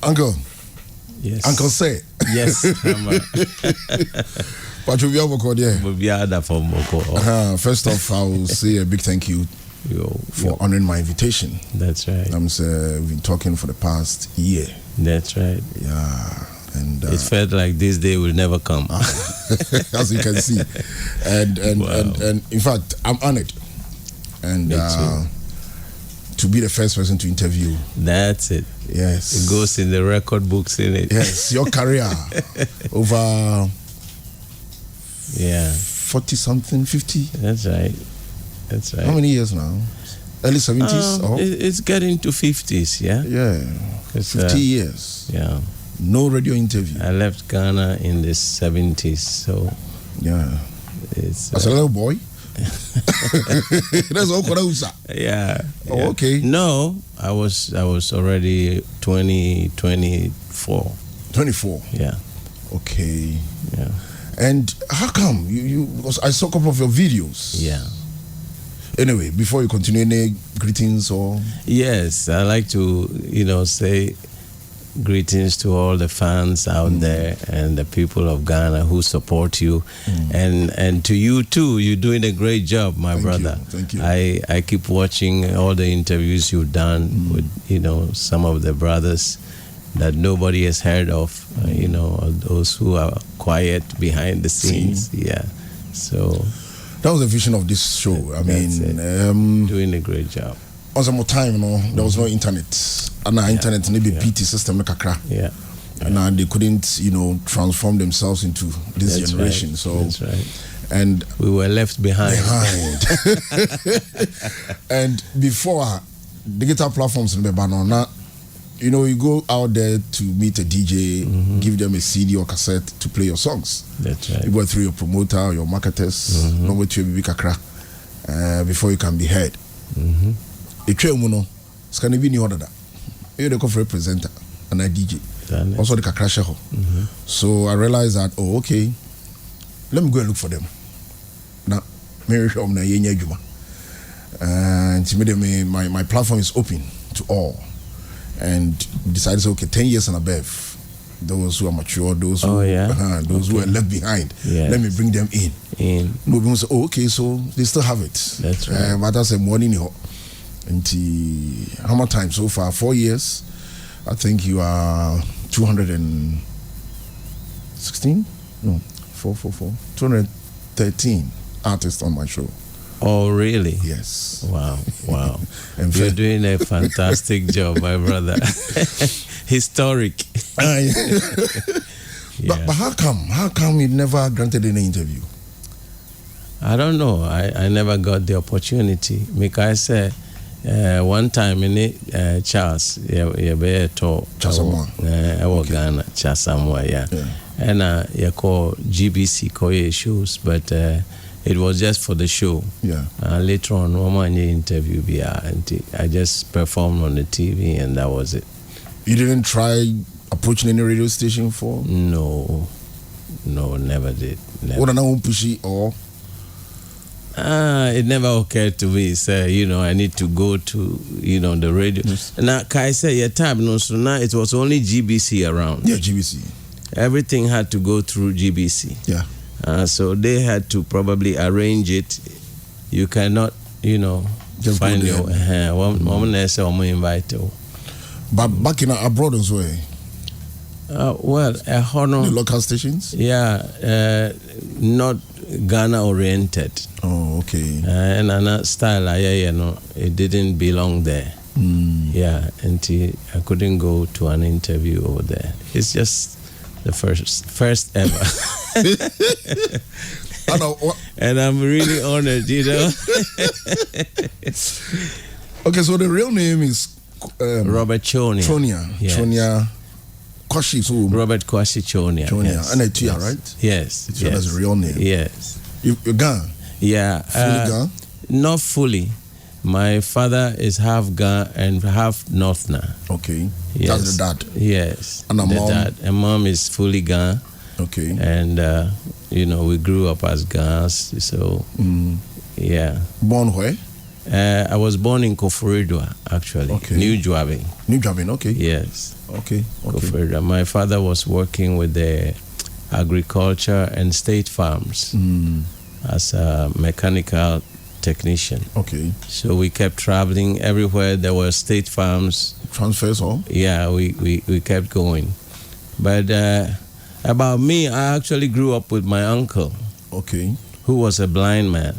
Uncle. Yes. Uncle say. Yes. First off, I will say a big thank you for honoring my invitation. That's right. We've been talking for the past year. That's right. Yeah. And it felt like this day will never come. As you can see. And in fact, I'm honored. And to be the first person to interview. That's it. Yes. It goes in the record books, in it. Yes, your career over 40 something, 50. That's right. That's right. How many years now? Early 70s? It's getting to 50s, yeah? Yeah. 50 years. Yeah. No radio interview. I left Ghana in the 70s, so yeah. It's as a little boy. That's all. Yeah. Oh, okay. No, I was already 24. 24. Yeah. Okay. Yeah. And how come you? Because I saw a couple of your videos. Yeah. Anyway, before you continue, any greetings or? Yes, I like to say greetings to all the fans out there and the people of Ghana who support you, and to you too. You're doing a great job, my brother. Thank you. I keep watching all the interviews you've done with some of the brothers that nobody has heard of. Those who are quiet behind the scenes. Yeah. So that was the vision of this show. I mean, doing a great job. On some time, there was no internet. And our internet maybe PT system Yeah. And they couldn't, transform themselves into this generation. Right. So that's right. And we were left behind. And before digital platforms in Lebanon, you go out there to meet a DJ, give them a CD or cassette to play your songs. That's right. You go through your promoter, your marketers, no to be before you can be heard. It's going to be new order. You're the cover presenter and a DJ. Also the Kakrasha. So I realized that, okay, let me go and look for them. Now, and my platform is open to all. And decided, okay, 10 years and above, those who are mature, those who those who are left behind, let me bring them in. No people say, okay, so they still have it. That's right. But that's a morning. And HammerTime so far, 4 years. I think you are 216? No, 213 artists on my show. Oh, really? Yes. Wow. And you're doing a fantastic job, my brother. Historic. But how come you never granted any interview? I don't know. I never got the opportunity. Because I said, one time in it, Charles, Ghana, Chasamwa, and you call GBC Koye shows, but it was just for the show. Yeah. Later on, one interview, I just performed on the TV, and that was it. You didn't try approaching any radio station for? No, never did. Never. What an pushy or? It never occurred to me, sir. I need to go to, the radio. Yes. Now, Kai said, your time, so now it was only GBC around. Yeah, GBC. Everything had to go through GBC. Yeah. So they had to probably arrange it. You cannot, just find your one nurse or invite you. But back in abroad as well. The local stations? Yeah, not Ghana oriented. Oh, okay. And another style, it didn't belong there. Yeah, until I couldn't go to an interview over there. It's just the first ever. I know. And I'm really honored, Okay, so the real name is Robert Chonia. Yes. Chonia Kwashi. So Robert Kwashi Chonia. Yes. And it's right? Yes. That's a real name. Yes. You're Ghan? Yeah. Fully Ghan? Not fully. My father is half Ghan and half Northerner. Okay. Yes. That's the dad? Yes. And the mom? Dad. And mom is fully Ghan. Okay. And, we grew up as Ghans. So, yeah. Born where? I was born in Koforidua, actually. Okay. New Juabe. New Juabe, okay. Yes. Okay. Koforidua. My father was working with the agriculture and state farms as a mechanical technician. Okay. So we kept traveling everywhere there were state farms. Transfers or? Yeah, we kept going. But about me, I actually grew up with my uncle. Okay. Who was a blind man.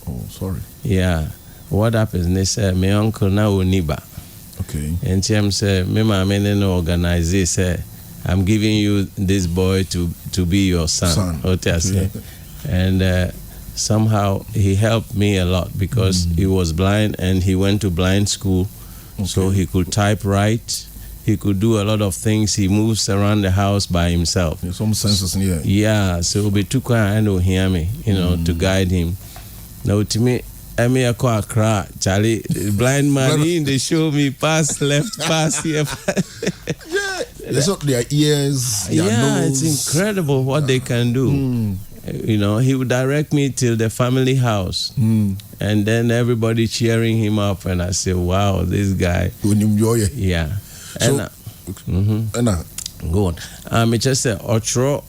Oh, sorry. Yeah. What happened? They said, my uncle now Uniba. Okay. And Tim said, me no organize this. I'm giving you this boy to be your son. Okay. And somehow he helped me a lot because he was blind and he went to blind school. Okay. So he could type right. He could do a lot of things. He moves around the house by himself. There's some senses in here. Yeah, so we took and hear me, to guide him. Now to me, I mean, I call Accra, Charlie, blind man, they show me pass left, pass here. Yeah, their ears, their nose. It's incredible what they can do. He would direct me till the family house, and then everybody cheering him up, and I say, wow, this guy. Yeah. So, go on. I just say, Otro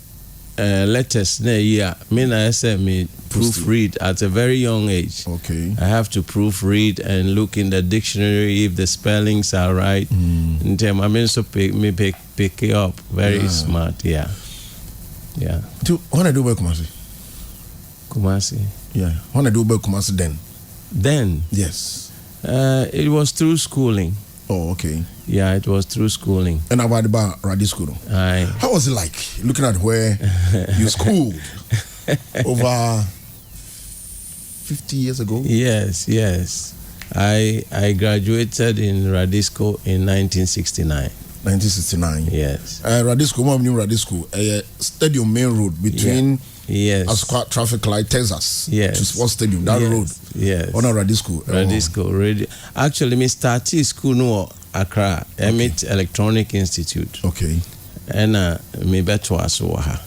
letters, I said, me proofread at a very young age. Okay. I have to proofread and look in the dictionary if the spellings are right. I mean, so pick it up. Very smart, yeah. When I do work Kumasi? Kumasi? Yeah. When I do work Kumasi then? Then? Yes. It was through schooling. Oh, okay. Yeah, it was through schooling. And about Radisco? How was it like looking at where you schooled over 50 years ago? Yes. I graduated in Radisco in 1969. 1969. Yes. Radisco, Stadium Main Road between Asquat Traffic Light, Texas. Yes. To Sports Stadium, that road. Yes. On Radisco. Radio. Actually, me started school no Accra, Emmet Electronic Institute. Okay. And me beto asoha.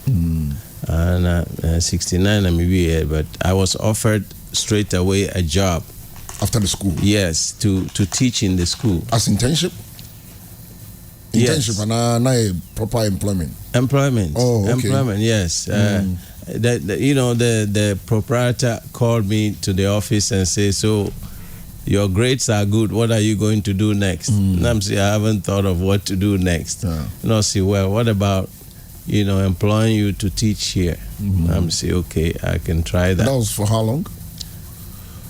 And 69 I'm here, but I was offered straight away a job after the school. Yes, to teach in the school. As internship? Internship and not a proper employment. Employment. Oh, okay. Employment. Yes. The proprietor called me to the office and said, "So, your grades are good. What are you going to do next?" And I'm saying, "I haven't thought of what to do next." What about employing you to teach here? I'm saying, okay, I can try that. That was for how long?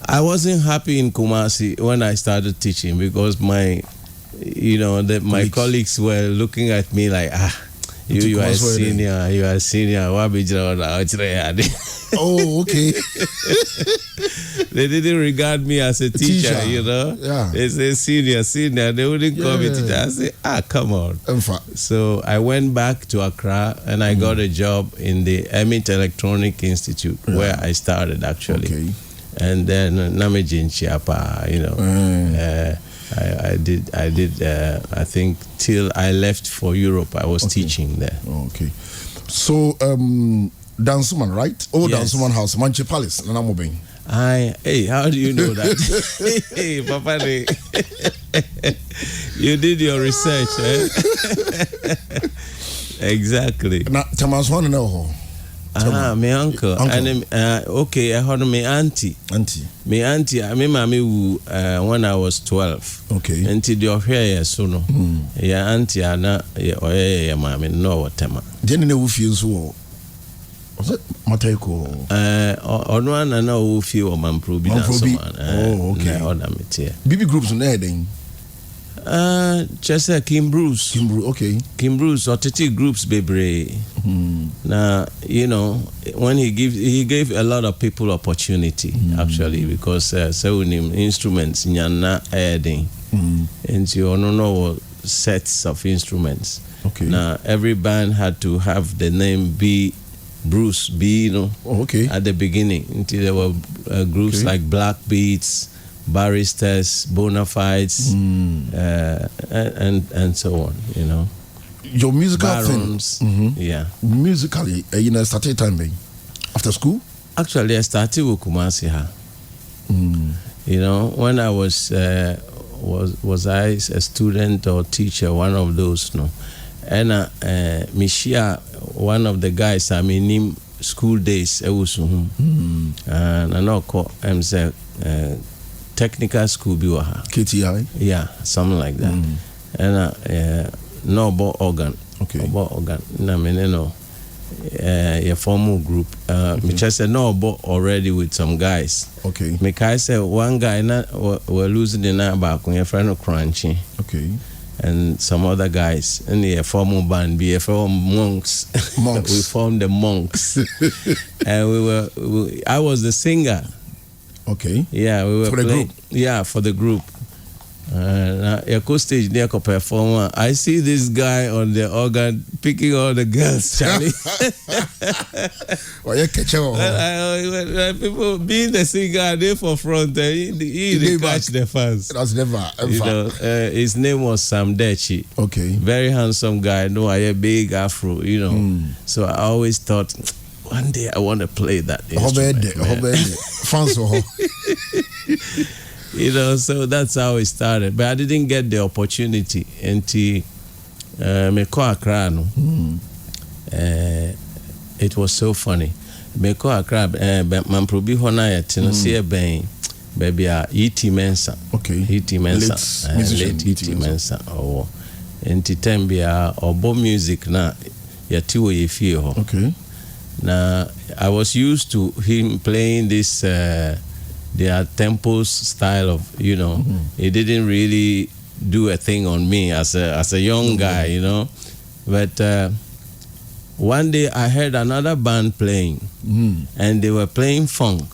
I wasn't happy in Kumasi when I started teaching because my colleagues were looking at me like, you are a senior. Oh, okay. They didn't regard me as a teacher. Yeah. They say senior. They wouldn't call me teacher. I say, come on. So I went back to Accra and I got a job in the Emmet Electronic Institute where I started actually. Okay. And then Namejin Chiapa, I did. I think till I left for Europe, I was teaching there. Okay. So, Dansuman, right? Oh, yes. Dansuman House, Manche Palace, Nanamobing. Hey, how do you know that? Hey, Papa, you did your research, eh? Exactly. Now, Tamas one know. My uncle. And okay, I heard my auntie. My auntie, I mean, when I was 12. Okay. Until the affair, so no. Yeah, auntie, Anna, yeah, mammy, no, what tema. Jenny, who feels so. Was it Mateko? Or no one, I know who feel man probe. Oh, okay. BB groups on there then. Just Kim Bruce. Okay. Kim Bruce or Titi groups, baby. Now, when he gave a lot of people opportunity actually because selling instruments nyana adding and you know sets of instruments. Okay. Now every band had to have the name B. Bruce B. Okay. At the beginning until there were groups like Black Beats, Barristers, Bonafides, and so on, Your musical Barons, thing, yeah. Musically, started time after school. Actually, I started with Kumasi. You know, when I was I a student or teacher, one of those, no. And Mishia, one of the guys, I mean, in school days, and I know call say technical school biwaha. KTI? Yeah, something like that. And no about organ. Okay. About organ. No, I mean, you know, a formal group. Me just said no about already with some guys. Okay. Me I said one guy we're losing the night back when your friend of Crunchy. Okay. And some other guys in the formal band, be monks. We formed the monks. And I was the singer. Okay. Yeah, we were for the group. Yeah, for the group. Echo stage near performer. I see this guy on the organ picking all the girls, Charlie. People being the singer, they for front, he catch the fans. That's never. You know, his name was Sam Dechi. Okay. Very handsome guy. No, I a big afro. You know, so I always thought, one day I want to play that instrument. You know, so that's how it started. But I didn't get the opportunity until me call Accra. It was so funny. Me call Accra, man probi hona yet no see ben baby E.T. Mensah. Okay. E.T. Mensah. Late E.T. Mensah. Oh, enti tembia obo music na yati wo ye fie ho. Okay. Now I was used to him playing this their tempos style of, you know, he didn't really do a thing on me as a young guy, you know. But one day I heard another band playing, and they were playing funk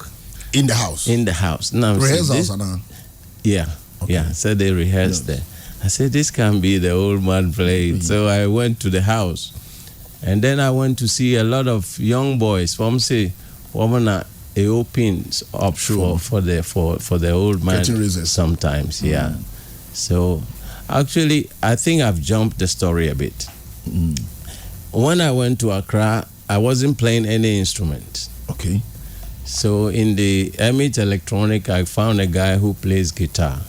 in the house. Now, rehearsals, yeah, okay. Yeah. So they rehearsed there. I said, this can be the old man playing. So I went to the house, and then I went to see a lot of young boys from say, woman. It opens up for the old man sometimes, yeah. So actually, I think I've jumped the story a bit. When I went to Accra, I wasn't playing any instrument. Okay. So in the Emmet Electronic, I found a guy who plays guitar,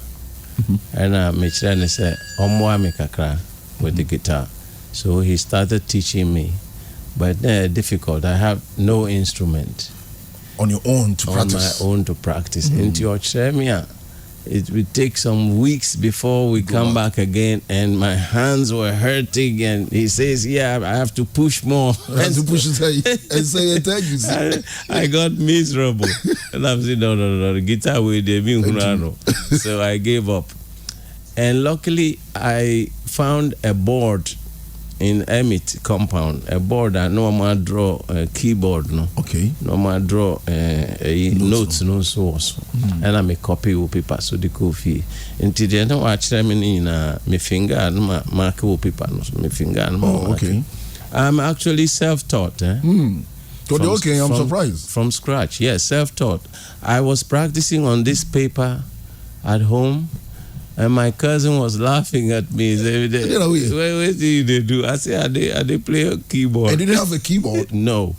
and I said, "Omwa me kakra with the guitar." So he started teaching me, but difficult. I have no instrument. On your own to practice? On my own to practice. Into your chair, it will take some weeks before we come back again, and my hands were hurting, and he says, yeah, I have to push more. I have to push and say thank you. I got miserable. And I'm saying, no, the guitar with the So I gave up. And luckily, I found a board in Emmet compound, a board that no man draw a keyboard, no. Okay. No man draw notes, no source. And I make copy of paper so the coffee. Until the end, I try me in my finger and my mark paper, no, my finger and okay. I'm actually self-taught. I'm surprised. From scratch, yes, self-taught. I was practicing on this paper at home. And my cousin was laughing at me. What do they do? I said, they play a keyboard. And didn't have a keyboard? No.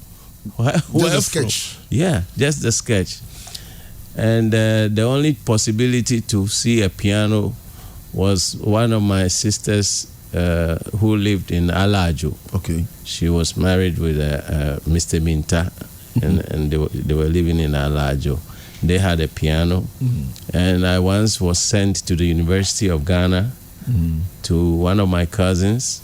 Just a sketch? Yeah, just the sketch. And the only possibility to see a piano was one of my sisters who lived in Alajo. Okay. She was married with Mr. Minta, and they were living in Alajo. They had a piano, and I once was sent to the University of Ghana to one of my cousins.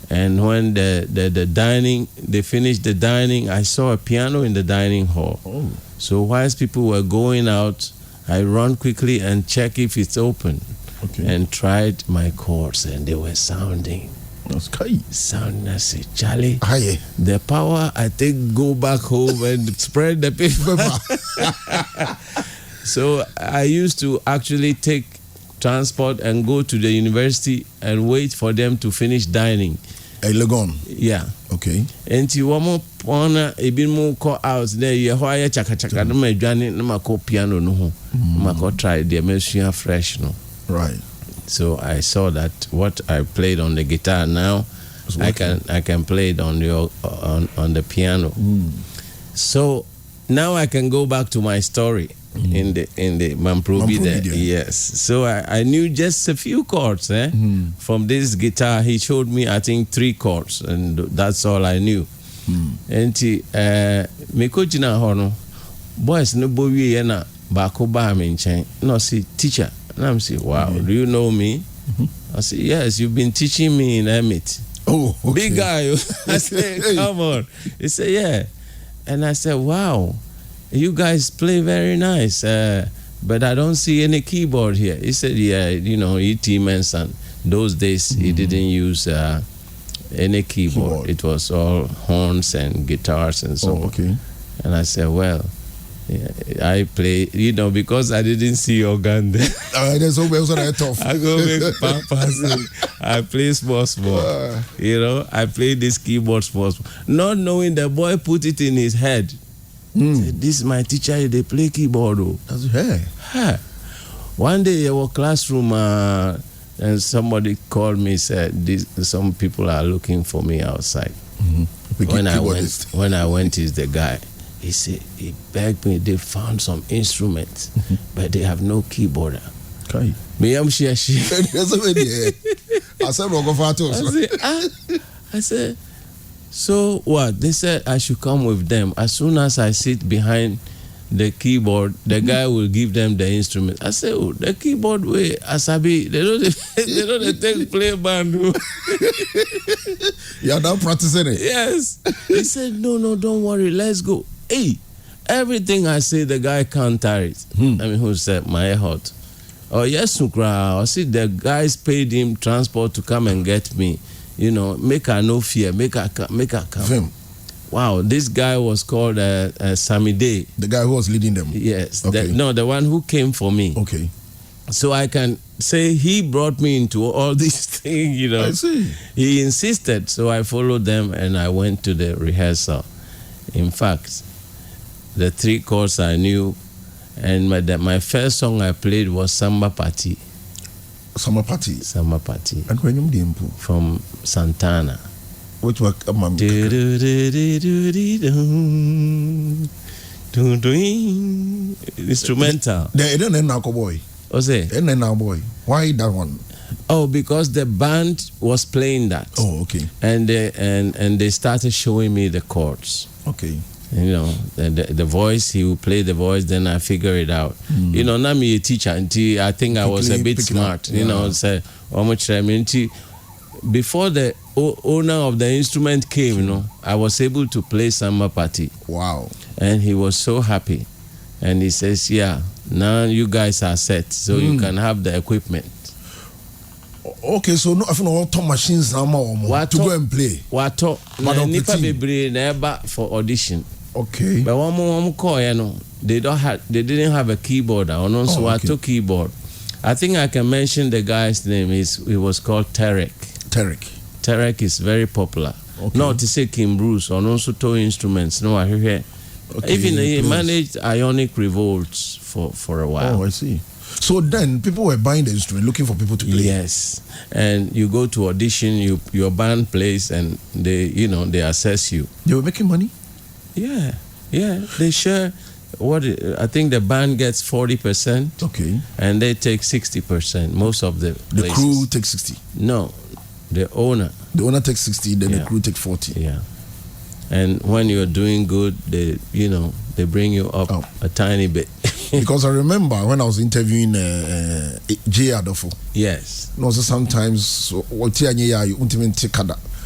And when the dining, they finished the dining, I saw a piano in the dining hall. Oh. So whilst people were going out, I run quickly and check if it's open. Okay. And tried my chords, and they were sounding. That's great. Sound, I say, Charlie, Aye. the power, I think, go back home and spread the paper. So I used to actually take transport and go to the university and wait for them to finish dining. A Legon. Yeah. Okay. And you want more a bit more call out there. You hear chaka no me dwane no mako piano no ho. Mako try the machine fresh no. Right. So I saw that what I played on the guitar now, I can play it on the piano. So now I can go back to my story in the Mamprobi there. Yes. So I knew just a few chords from this guitar. He showed me, I think, 3 chords, and that's all I knew. And me kojina hono boys no bowie na bako ba me nchen. No, see, teacher. And I'm saying, wow, do you know me? I said, yes, you've been teaching me in Emmett. Oh, okay. Big guy. I said, come on. He said, yeah. And I said, wow, you guys play very nice, but I don't see any keyboard here. He said, yeah, E.T. Manson, those days he didn't use any keyboard. It was all horns and guitars and so on. Okay. And I said, well, I play, because I didn't see organ there. That's also tough. I go make papas. I play small. I play this keyboard small. Not knowing the boy put it in his head. Said, this is my teacher, they play keyboard. That's hey. One day in our classroom, and somebody called me, said, some people are looking for me outside. When I went, is the guy. He said, he begged me, they found some instruments, but they have no keyboard. Okay. I said, so what? They said I should come with them. As soon as I sit behind the keyboard, the guy will give them the instrument. I said, oh, the keyboard way, Asabi, they don't take play band. You're not practicing it? Yes. He said, no, don't worry, let's go. Hey, everything I say, the guy can't carry it. I mean, who said, my heart? Oh, yes, Sukra. I see the guys paid him transport to come and get me. Make her no fear, make her come. Vim. Wow, this guy was called Sammy Day. The guy who was leading them? Yes. Okay. The one who came for me. Okay. So I can say he brought me into all these things, I see. He insisted, so I followed them and I went to the rehearsal. In fact, the 3 chords I knew, and my first song I played was Samba Party. Samba Party? Samba Party. And when you did from Santana. Which was instrumental. The now boy. Now boy. Why that one? Oh, because the band was playing that. Oh, okay. And they started showing me the chords. Okay. The voice, he would play the voice, then I figure it out. Now I'm a teacher, and I think I was a bit smart. Say, before the owner of the instrument came, I was able to play Samba Party. Wow. And he was so happy. And he says, yeah, now you guys are set, so you can have the equipment. Okay, so no auto machines now to go and play. Wato nipa bebre na for audition. Okay. But one call, they didn't have a keyboard. So I took keyboard. I think I can mention the guy's name. He was called Terek. Terek is very popular. Okay. Not to say Kim Bruce or also toy instruments. No, I hear. Okay, even he managed Ionic Revolts for a while. Oh, I see. So then people were buying the instrument, looking for people to play. Yes, and you go to audition, your band plays, and they assess you. They were making money. Yeah. They share. I think the band gets 40%. Okay. And they take 60%. Most of the places. Crew takes 60. No, the owner. The owner takes 60. Then the crew takes 40. Yeah. And when you're doing good, they bring you up a tiny bit. Because I remember when I was interviewing J. Adolfo. Yes. No, so sometimes so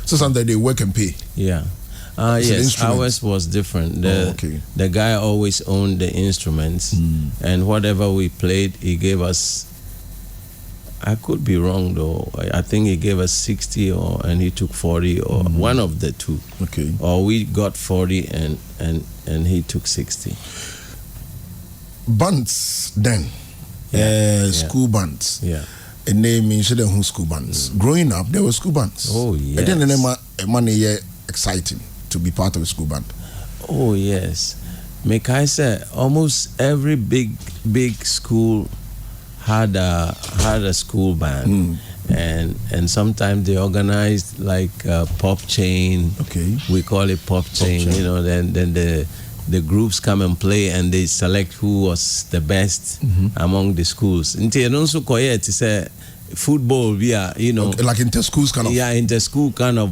sometimes they work and pay. Yeah. Yes, ours was different. The guy always owned the instruments, and whatever we played, he gave us. I could be wrong though. I think he gave us 60, and he took 40, or one of the two. Okay. Or we got 40, and he took 60. Bands then, school bands. Yeah. A name in school bands. Growing up, there were school bands. Oh yes. And then money exciting to be part of a school band. Oh yes. Make I say almost every big school had a school band. And sometimes they organized like pop chain. Okay. We call it pop chain. Then the groups come and play, and they select who was the best among the schools. Until also quiet to say football, we are, okay, like inter-schools kind of. Yeah, inter-school kind of,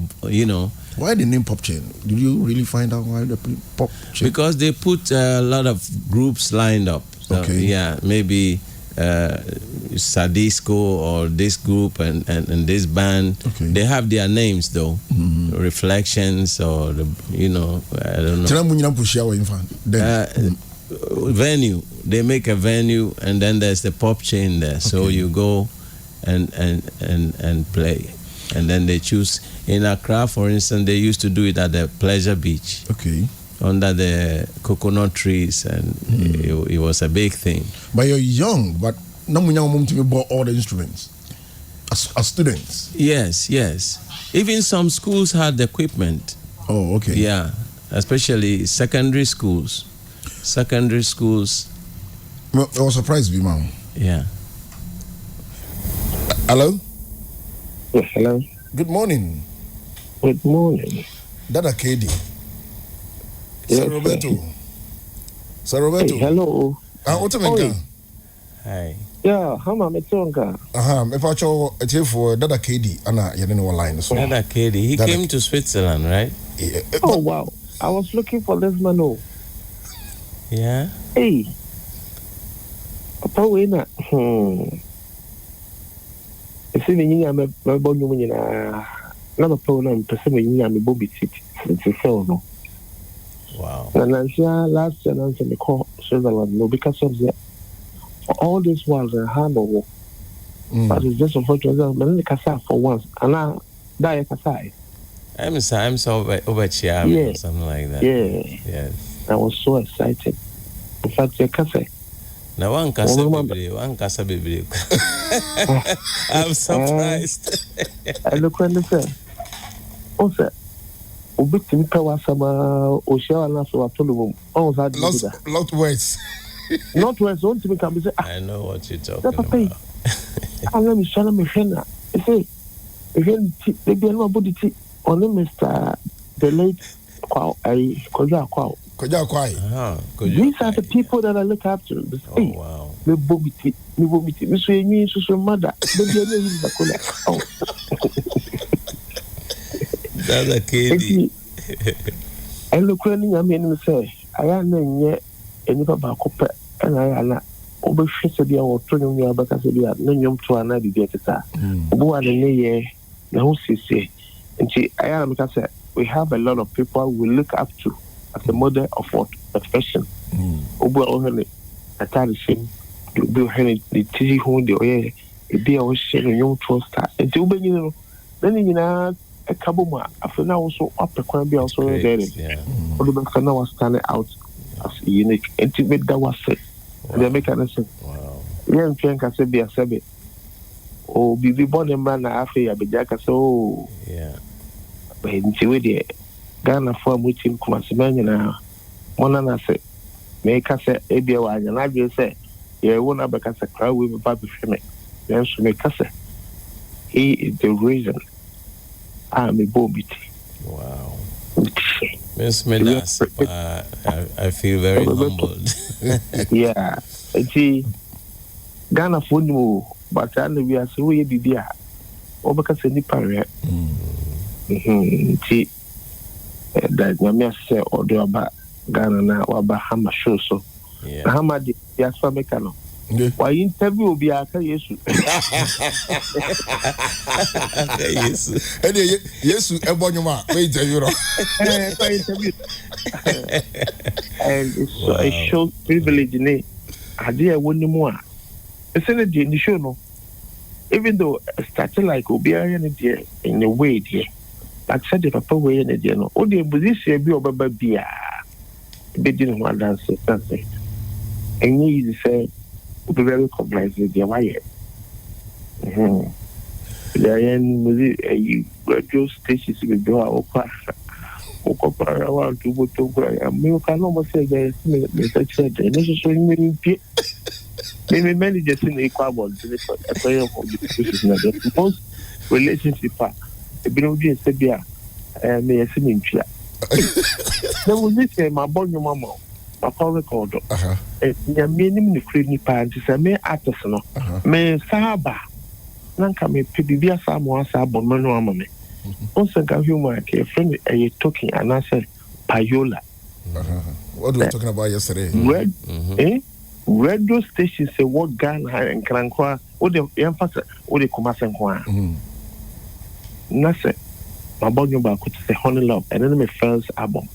Why the name Pop Chain? Did you really find out why the Pop Chain? Because they put a lot of groups lined up. So, okay. Yeah, maybe Sadisco or this group and this band. Okay. They have their names though. Reflections or I don't know. Venue. They make a venue, and then there's the Pop Chain there. So you go and play, and then they choose. In Accra, for instance, they used to do it at the Pleasure Beach. Okay. Under the coconut trees, and it was a big thing. But you're young, but no one to bought all the instruments as students. Yes. Even some schools had equipment. Oh, okay. Yeah, especially secondary schools. Well, I was surprised, Bimam. Yeah. Hello. Yes, hello. Good morning. Good morning. Dada KD. Yes, Sir Roberto. Sir Roberto. Hey, hello. What's your Hi. Yeah, Hammer Metonga. If I show a chief for Dada KD, Anna, you didn't know line. Dada KD, he came to Switzerland, right? Yeah. Oh, wow. I was looking for this man. Oh. Yeah. Hey. Papa, wait na. I see me, I'm a bonny woman. Not a problem, pursuing I'm a bobby city. It's a film. Wow. And I'm sure last year I'm the call Switzerland, no, because of the all this was a handle. But it's just unfortunate. I'm in Casa for once, and I die Casa. I'm so over Chiam or something like that. Yeah. Yes. I was so excited. In fact, your cafe. Now one casa baby. I'm surprised. I look when they say, "Oh, sir, Ubiti Mipawa Sama Oshia and Naso Atolum." Oh, that lot words. Not words. Don't you come say, I know what you're talking about. I'm going to show me Henna. I say, again, they be no body tea. Only Mr. The late Koja Kwao. These are the people that I look after. Oh, wow. Me bobiti. Me so you so mother. Baby, I need the cola. Oh. That's a kid. I look running. I mean, say, I am not any papa copper, and I am not. Over Shessedia or turning me about as we are no young to another better. Who are the near no say. And I am because we have a lot of people we look up to as a model of what profession. Obu ohene atarisim obi ohene the tiri ho de oye ebi a wo share young trust enti obenyi no then nyina e kabo mu afena wo so apekwan bi also there. Odu be kana was stand out as unique enti be that was it. They make an answer. Wow. Yeah, I'm trying to say be a sabe. Oh, bibi born man na afi ya bejaka so. Yeah. But nti we dey Ghana for mutim kumasemanya na mona na say make us say ebia wa anya na be say ye wona be kasa kra we be ba be hweme. Then so make us he is the reason I'm a bobiti. Wow. Miss Menas, I feel very humbled. Yeah. See, Ghana for you, but I know we are so we be here. Or because any parent. See, that Namia say or do about Ghana now or about Hammer show so. Hammer the Yasfamecano. Why interview will be a yes. Yes, Ebonuma, wait a euro. And it's a show privilege in it. I did one more. It's in the show, no. Even though it started like Obiarian in a way, dear. Like said, if I put away in a dear, no. Oh, the position be over baby. Beginning one dance, that's it. And you say, be very compliant with your wire. Then you radio stations will go out. Around to go to you can almost say there's such a necessary maybe managers in the equable to the most relationship. A bit of Sabia and may a swimming chair. Then we say my boy, your mama, my power record. Yeah, me name the creamy pants, I may artisan, may Saba. Nanka me Pibia Samoa Sabon Manuamame. Also, got humor, a friend, a talking, and I said, Payola. What were we talking about yesterday? Radio stations say what Ghana and Krankwa, what the emphasis, what the Kumasan. Nasa, my body back could say Honey Love, and then my first album.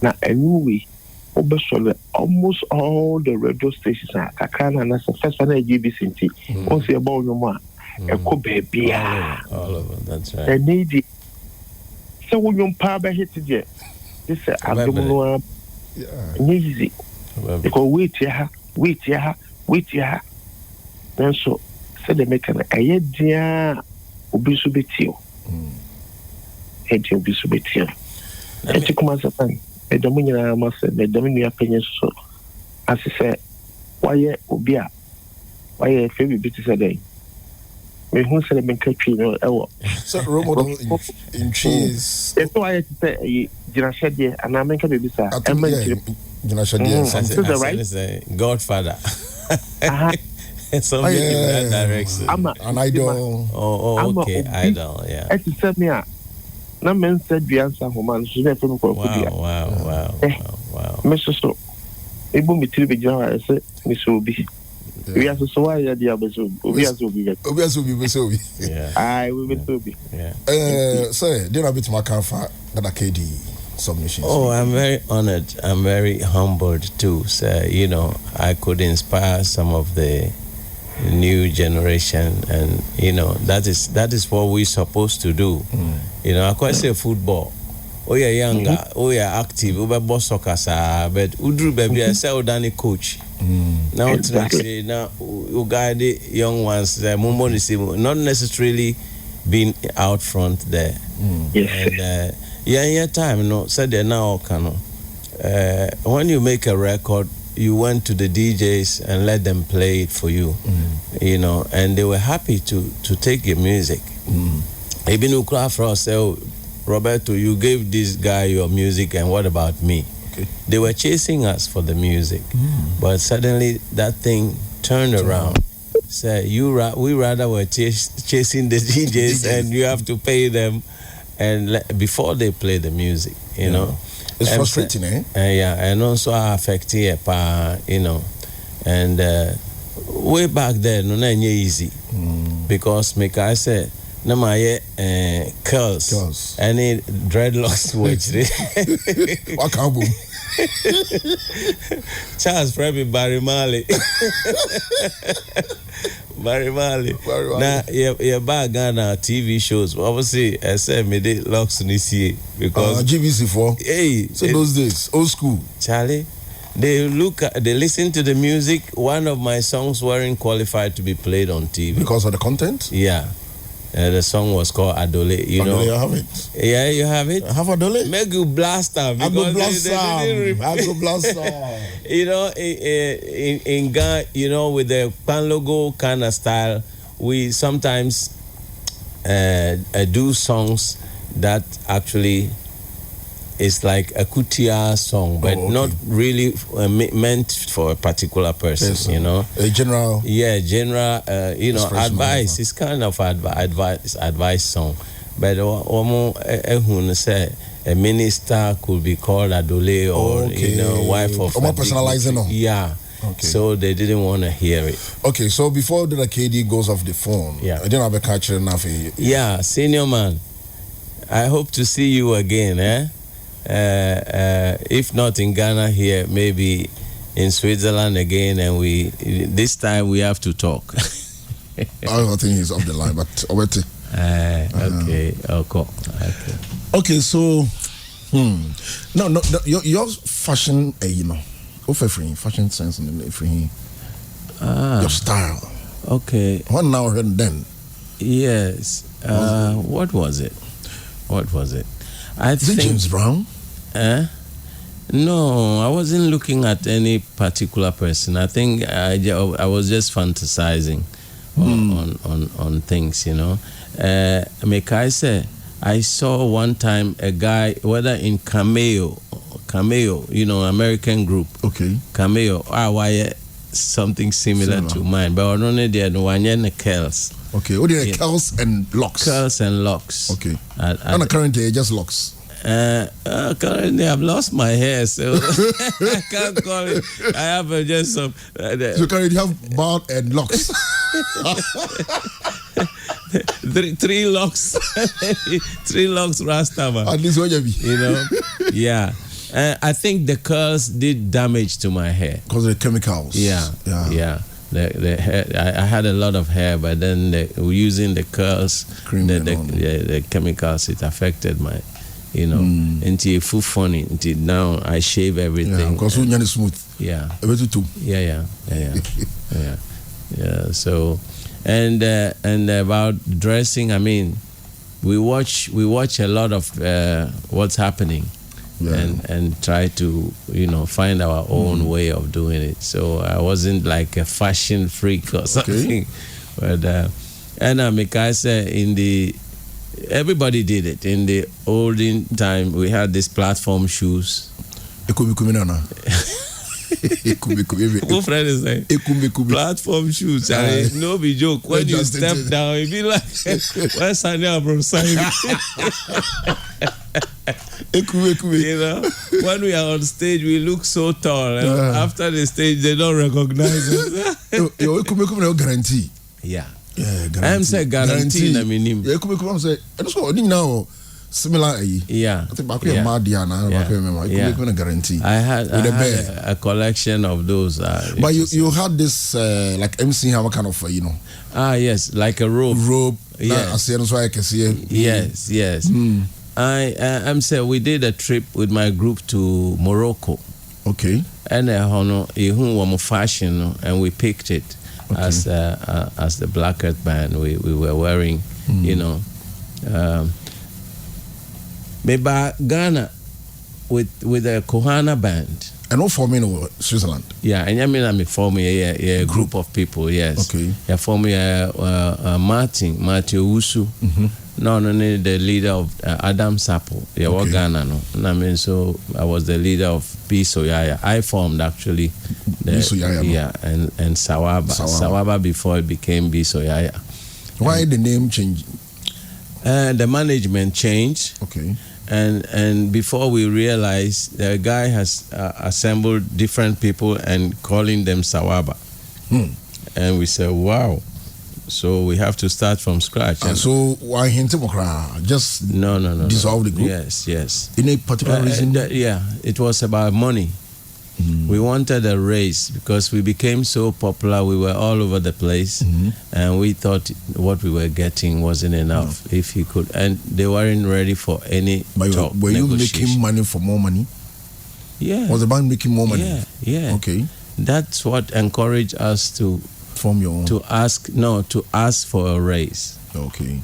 Now, anyway, almost all the radio stations are Kakana, and that's the first one at GBC. Once a ball no more, a baby. All of them, that's right. And needy. So when you papa hit it, this is abdominal easy. Because wait, then so said the make an idea obisubitio. Head obisubitio. And to come as a fan, a dominion must say, the dominion opinion so as I said, why obia, why a favorite bit is a day. Who said I'm catching your Sir Roberto in cheese. It's why I say, Jinashadi, and I'm making a visa. Jinashadi, Godfather. Something in that direction. An idol. Oh, okay, idol, yeah. I said, me, no man said the answer, woman, she never know what. Wow. Mr. So, it won't be too big, I said, Miss Obi. We are so why the others we are so big. Yeah. I will be so big. Yeah. Sir, do you have a bit more comfort than a KD submissions? Oh, I'm very honored. I'm very humbled too. So, you know, I could inspire some of the new generation, and you know, that is what we're supposed to do. You know, I quite say football. Oh yeah, younger. Oh yeah, active. Oh, but soccer, but Udru baby, I say Danny coach. Now exactly. Now you guide the young ones. Not necessarily being out front there. Yes. And in time, you know, said they now can. When you make a record, you went to the DJs and let them play it for you. You know, and they were happy to take your music. Even Ukra for say, Roberto, you gave this guy your music, and what about me? Okay. They were chasing us for the music, but suddenly that thing turned around. So we rather were chasing the DJs, and you have to pay them, and before they play the music, you know. It's frustrating, eh? Yeah, and also affecting you know, and way back then, no, easy, because I said. No, my curls. Any dreadlocks which what can boom? Charles Frebby Barry Marley. Now, you're back Ghana TV shows. Obviously, I said me the locks in this year because GBC4. Hey, so those days, old school. Charlie, they listen to the music. One of my songs weren't qualified to be played on TV because of the content. Yeah. The song was called Adole. You know, you have it. Yeah, you have it. I have Adole. Make you blast them. I go blast them. You know, in Ghana, you know, with the pan logo kind of style, we sometimes do songs that actually is like a kutia song, but not really meant for a particular person, you know. A general. Yeah, general, you know, advice. It's kind of advice song. But say a minister could be called Adole or, you know, wife of... more personalizing. Yeah. Okay. So they didn't want to hear it. Okay, so before the KD goes off the phone, I didn't have a catcher enough. Yeah, senior man, I hope to see you again, eh? If not in Ghana here, maybe in Switzerland again, and this time we have to talk. I don't think he's off the line, but okay, so no, your fashion, you know, fashion sense and your style. Okay. One now and then. Yes. What was it? I think James Brown. No, I wasn't looking at any particular person. I think I was just fantasizing on things, you know. Make I say I saw one time a guy, whether in Cameo, American group. Okay. Cameo, why something similar to mine, but only there no one the curls. Okay, what are curls and locks? Curls and locks. Okay. And currently just locks. Currently I've lost my hair, so I can't call it. I have just some. So currently you have bald and locks. three locks, 3 locks Rastaman. At least what you yeah. I think the curls did damage to my hair because of the chemicals. Yeah. The hair, I had a lot of hair, but then using the curls, the chemicals, it affected my, until full funny. Until now, I shave everything. Because when you're smooth. Yeah. Yeah. So, and about dressing, I mean, we watch a lot of what's happening. Yeah. And try to find our own way of doing it. So I wasn't like a fashion freak or something, but and because everybody did it in the olden time. We had these platform shoes. What friend is saying? Platform shoes. No be joke. When you step down, it be like where's Sanya from when we are on stage, we look so tall, and after the stage, they don't recognize us. Guarantee. Yeah. Guarantee. I'm saying guarantee. I mean, I'm saying, now similar. Yeah. I think back when guarantee. I had a collection of those. But you had this like MC Hammer kind of yes, like a robe. Yes. Yes. I'm saying we did a trip with my group to Morocco. Okay. And fashion, and we picked it as the Black Earth band. We were wearing, maybe Ghana with a Kohana band. And all forming Switzerland. Yeah, and I'm forming a group of people. Yes. Okay. Yeah, forming Matthew Usu. No, the leader of Adam Sapo. Yeah, okay. Ghana. No, I mean, so I was the leader of Bisoyaya. I formed actually. Yeah, and Sawaba. Sawaba before it became Bisoyaya. Why the name change? The management changed. Okay. And before we realized, the guy has assembled different people and calling them Sawaba. And we said, wow. So we have to start from scratch. And so why just no dissolve the group? Yes. In a particular reason? It was about money. We wanted a raise because we became so popular. We were all over the place, and we thought what we were getting wasn't enough. If he could, and they weren't ready for any talk. Were you making money for more money? Yeah. Was the band making more money? Yeah. Okay. That's what encouraged us to form your own. To ask for a raise. Okay.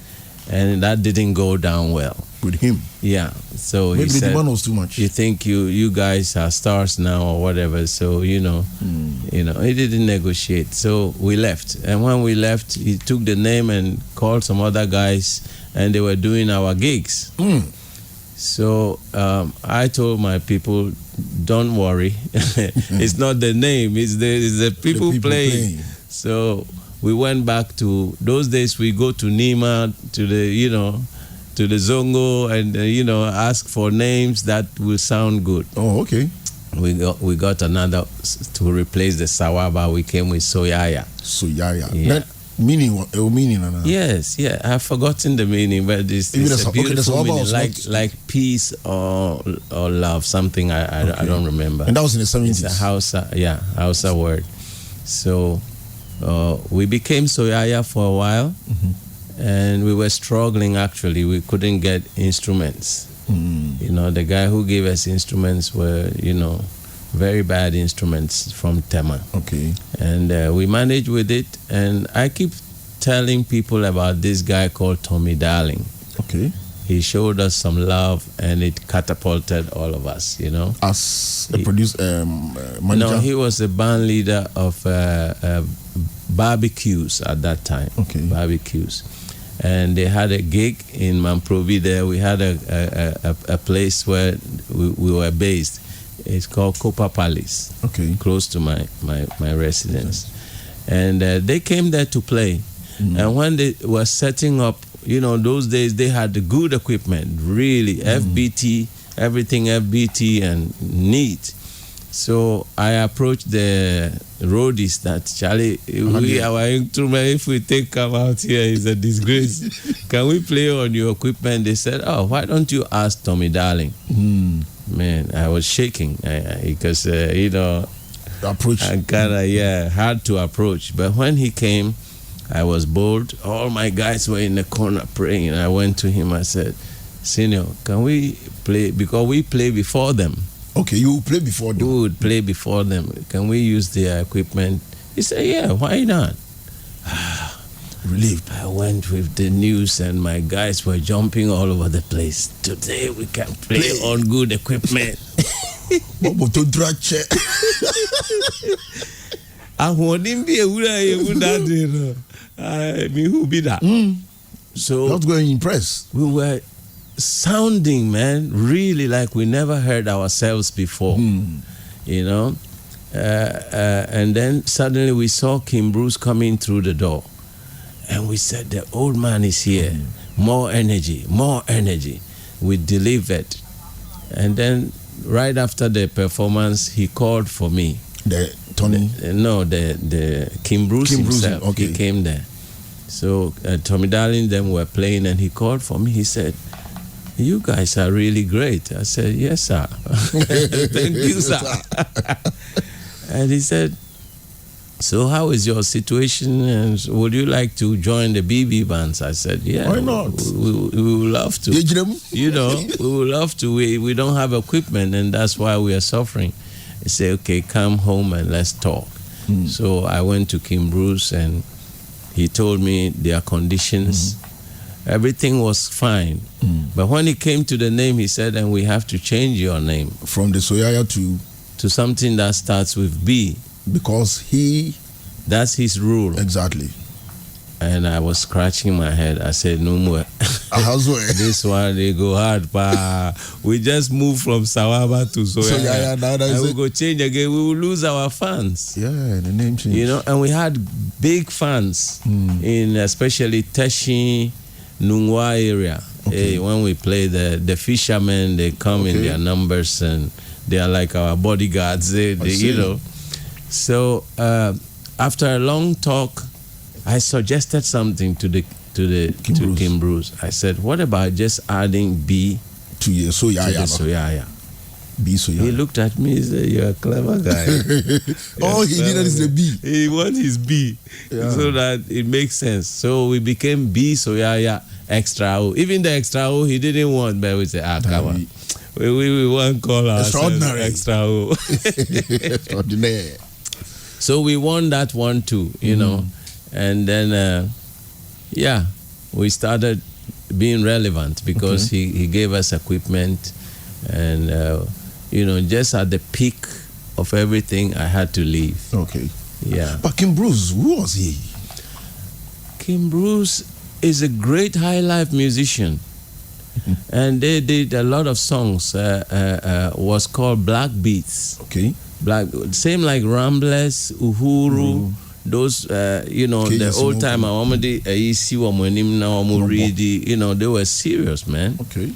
And that didn't go down well with him. Yeah. So maybe he said, the demand was too much. You think you guys are stars now or whatever. So he didn't negotiate. So we left. And when we left, he took the name and called some other guys, and they were doing our gigs. So I told my people, don't worry. It's not the name. It's the people playing. So we went back to those days. We go to Nima, to the Zongo, and ask for names that will sound good. Oh, okay. We got another to replace the Sawaba. We came with Soyaya. Yeah. That meaning. Yes. Yeah. I've forgotten the meaning, but it's a beautiful meaning, like peace or love. Something I don't remember. And that was in the 70s. It's a Hausa word. So. We became Soyaya for a while, and we were struggling actually. We couldn't get instruments. The guy who gave us instruments were, very bad instruments from Tema. Okay. And we managed with it, and I keep telling people about this guy called Tommy Darling. Okay. He showed us some love, and it catapulted all of us, As a producer, manager? No, he was the band leader of barbecues at that time. Okay. Barbecues. and they had a gig in Mamprovi there. We had a place where we were based. It's called Copa Palace, close to my residence. And they came there to play. And when they were setting up, those days they had the good equipment, really, FBT, everything FBT and neat. So I approached the roadies that, Charlie, our instrument, if we come out here, is a disgrace. Can we play on your equipment? They said, why don't you ask Tommy Darling? Man, I was shaking because, approach. I kind of, hard to approach. But when he came, I was bold. All my guys were in the corner praying. I went to him. I said, Senior, can we play? Because we play before them. Okay, you will play before them. We would play before them. Can we use their equipment? He said, yeah, why not? Relieved. I went with the news and my guys were jumping all over the place. Today we can play on good equipment. So not going to impress. We were sounding, man, really like we never heard ourselves before. And then suddenly we saw Kim Bruce coming through the door. And we said, the old man is here. More energy, more energy. We delivered. And then right after the performance, he called for me. The Tony? The Kim Bruce himself. Okay. He came there. So Tommy Darling them were playing and he called for me. He said, you guys are really great. I said, yes, sir. Thank you, sir. And he said, so how is your situation? And would you like to join the BB bands? I said, yeah. Why not? We would love to. We would love to. We don't have equipment and that's why we are suffering. He said, okay, come home and let's talk. So I went to Kim Bruce and he told me their conditions. Everything was fine. But when he came to the name, he said, and we have to change your name. From the Soyaya to something that starts with B. Because that's his rule. Exactly. And I was scratching my head. I said, no more. This one, they go hard. Pa. We just moved from Sawaba to Soyaya. And we go change again. We will lose our fans. Yeah, the name change. And we had big fans in especially Teshi, Nungwa area. Okay. When we play the fishermen, they come in their numbers and they are like our bodyguards. So after a long talk, I suggested something to Kim Bruce. I said, what about just adding B to the Soyaya? B Soyaya. He looked at me and said, you're a clever guy. He needed is the B. He wants his B so that it makes sense. So we became B Soyaya Extra O. Even the Extra O he didn't want, but we said, come on. We won't call ourselves Extra O. Extraordinary. So we won that one too, and then we started being relevant because he gave us equipment, and just at the peak of everything, I had to leave. Okay. Yeah. But Kim Bruce, who was he? Kim Bruce is a great high life musician, and they did a lot of songs. Was called Black Beats. Okay. Same like Ramblers, Uhuru, those, the old time, they were serious, man. Okay.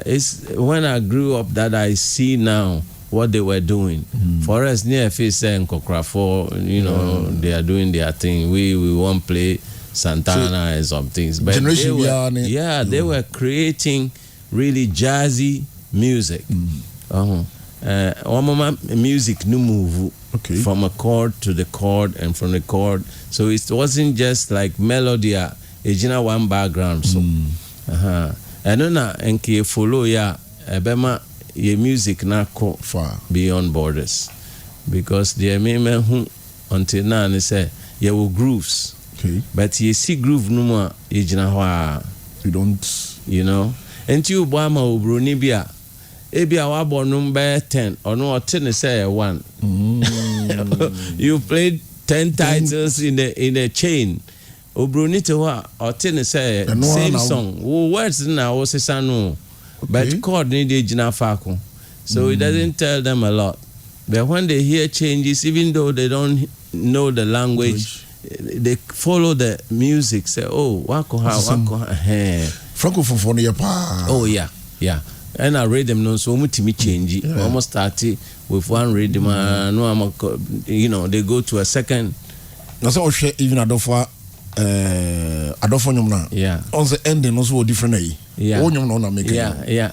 It's when I grew up that I see now what they were doing. For us, near Fisa and Kokrafo, they are doing their thing. We won't play Santana and some things. But they were creating really jazzy music. Music no move from a chord to the chord and from the chord, so it wasn't just like melody one background. So and then enke follow ebema your music na far beyond borders, because the men who until now they say will grooves, but you see groove no more you don't and you bama obroni bia ebi awa bonum be 10 or no 10 say 1. You played 10 titles in a chain, Obrunito or ten say same song. Words now was no, but chord need a faco. So it doesn't tell them a lot. But when they hear changes, even though they don't know the language, they follow the music. Say, oh, wako Francophone pa. Oh yeah. And I read them no so much change. Almost started with one rhythm. No, they go to a second. That's all even Adolfo nyumna. Yeah. On the ending also different. Yeah. Oh, nyumna make it. Yeah.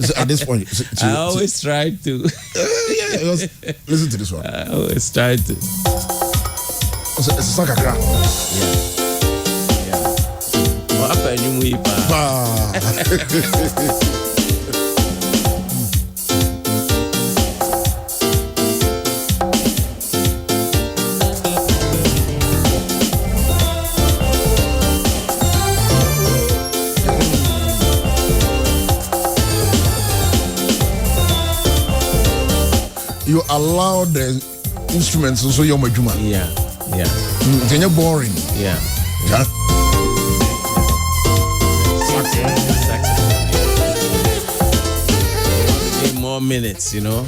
So at this point, I always try to. Listen to this one. I always try to. It's a sakakra. Yeah. What happened in You allow the instruments so you're majuma. Yeah. Then you're boring. Yeah. More minutes, So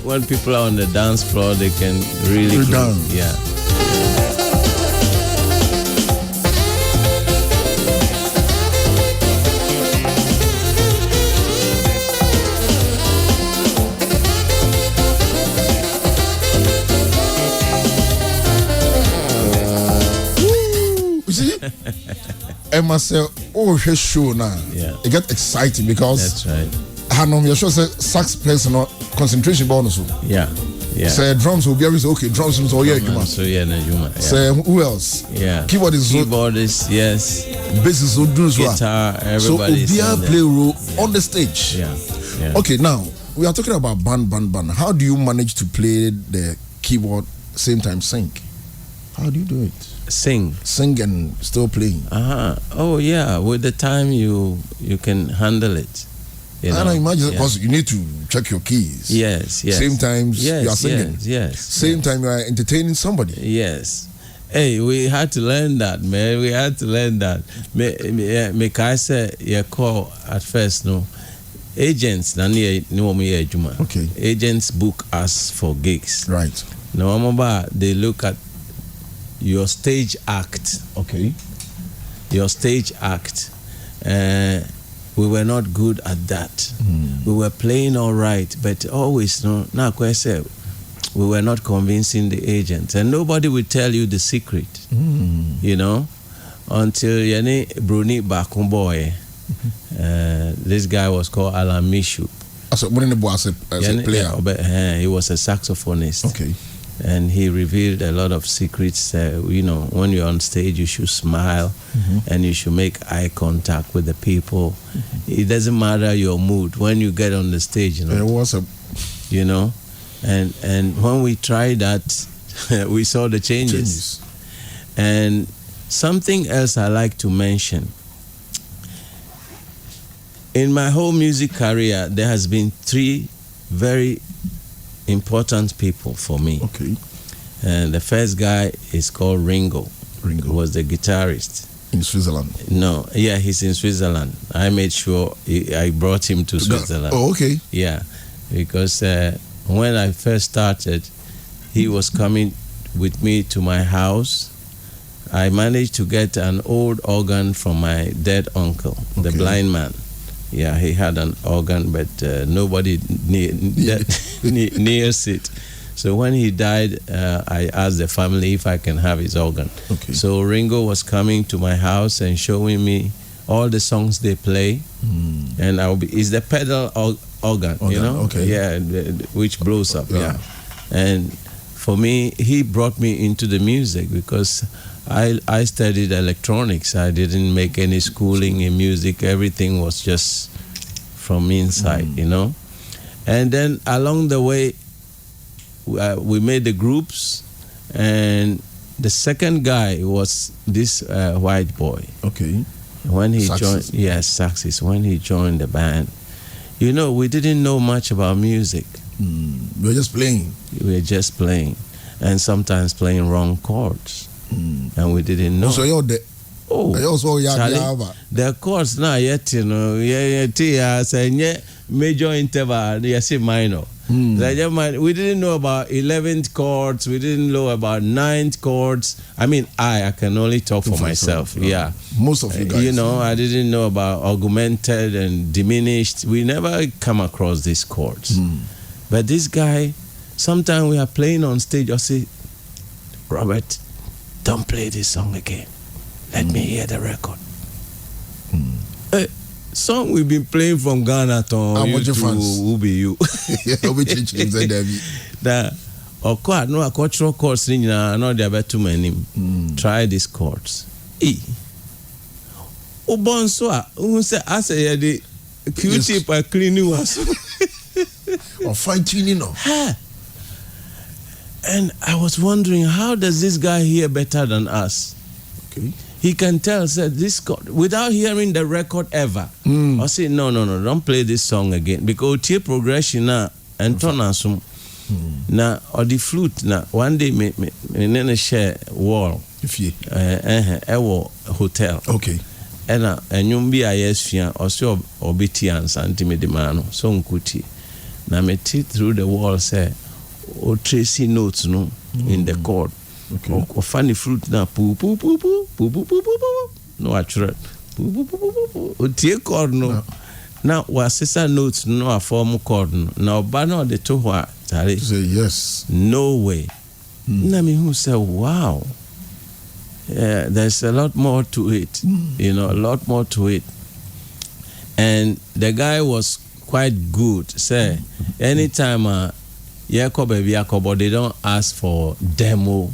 when people are on the dance floor, they can really dance. Yeah. I must say, his show now. Yeah. It get exciting because that's right. You sure say sax personal concentration bonus. Yeah. Say drums will be always okay. Drums so yeah, Juma. Say who else? Yeah. Keyboardist, yes. Bass is so do guitar. Everybody. So play a role on the stage. Yeah. Okay, now we are talking about band. How do you manage to play the keyboard same time sing? How do you do it? Sing and still playing. Oh yeah, with the time you can handle it. I imagine because you need to check your keys. Yes. Same time you are singing. Yes. Same time you are entertaining somebody. Yes. Hey, we had to learn that, man. We had to learn that. Me I say you call at first no agents Okay. Agents book us for gigs. Right. No, they look at your stage act. Okay. Your stage act. We were not good at that. We were playing all right, but always we were not convincing the agents, and nobody would tell you the secret. Until Yane Bruni Bakumboy. This guy was called Alan Mishu. As a player. He was a saxophonist. Okay. And he revealed a lot of secrets. When you're on stage, you should smile and you should make eye contact with the people. It doesn't matter your mood when you get on the stage. There was and when we tried that, we saw the changes. And something else I like to mention. In my whole music career, there has been 3 very important people for me. Okay. And the first guy is called Ringo. Ringo was the guitarist in Switzerland. No, yeah, he's in Switzerland. I made sure I brought him to Switzerland. Oh, okay. Yeah, because when I first started, he was coming with me to my house. I managed to get an old organ from my dead uncle, the blind man. Yeah, he had an organ, but nobody nears it. So when he died, I asked the family if I can have his organ. Okay. So Ringo was coming to my house and showing me all the songs they play, and it's the pedal organ, you know? Okay. Yeah, which blows up. Yeah. And for me, he brought me into the music because I studied electronics. I didn't make any schooling in music. Everything was just from inside, you know. And then along the way, we made the groups, and the second guy was this white boy. Okay. When he joined, Saxis. When he joined the band, you know, we didn't know much about music. We were just playing. We were just playing, and sometimes playing wrong chords. and we didn't know. So you're the the chords now yet, you know, major interval, yes, minor. We didn't know about 11th chords. We didn't know about 9th chords. I mean, I can only talk for myself. Yeah. Most of you guys. You know, I didn't know about augmented and diminished. We never come across these chords. But this guy, sometimes we are playing on stage, I say, Robert, don't play this song again. Let me hear the record. Song we've been playing from Ghana to who be you. That no cultural chords no there too many. Try these chords. Ubonso who say I say the Q-tip are cleaning us. Or fine tuning no. And I was wondering, how does this guy hear better than us? Okay. He can tell, said this chord, without hearing the record ever. I say, no, don't play this song again. Because tie progression na and turn asum. Na or the flute na one day me share wall. If ye hotel. Okay. And nyumbi ayesfia or so obiti and santime de mano. So nkuti. Na me through the wall say o tracy notes no in the chord. Okay. Or funny fruit na poo poo poo poo poo poo poo poo. No actually. Poo poo poo poo poo. O tie chord no. Now was sister notes no a form chord no. Now bano the to wa tare. Say yes. No way. Na me who say wow. Yeah, there's a lot more to it. You know, a lot more to it. And the guy was quite good. Say anytime Yakob, they don't ask for demo.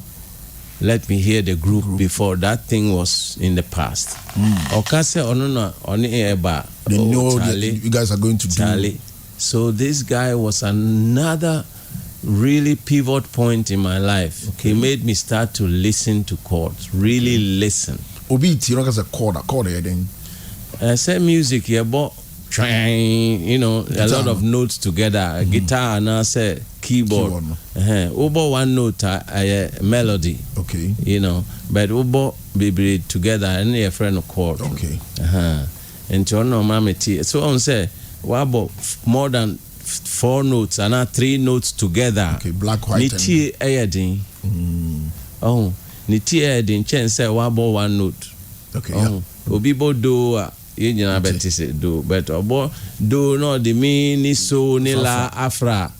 Let me hear the group before. That thing was in the past. Okase onuna oni eba. They know that you guys are going to do. So this guy was another really pivot point in my life. Okay. He made me start to listen to chords. Really listen. Obi tiroka a chord then. I said music here, but you know, a lot of notes together. Guitar and I said keyboard. Obo one note a melody. Okay. You know, but obo be together and a friend of chord. Okay. And to no mamity. So on say what about more than 4 notes and 3 notes together. Okay, black, white, Niti ayadin. Oh, niti ayadin chen say what about 1 note. Okay. Obibo do you know better say do, but obo do no the mi ni so ni la afra.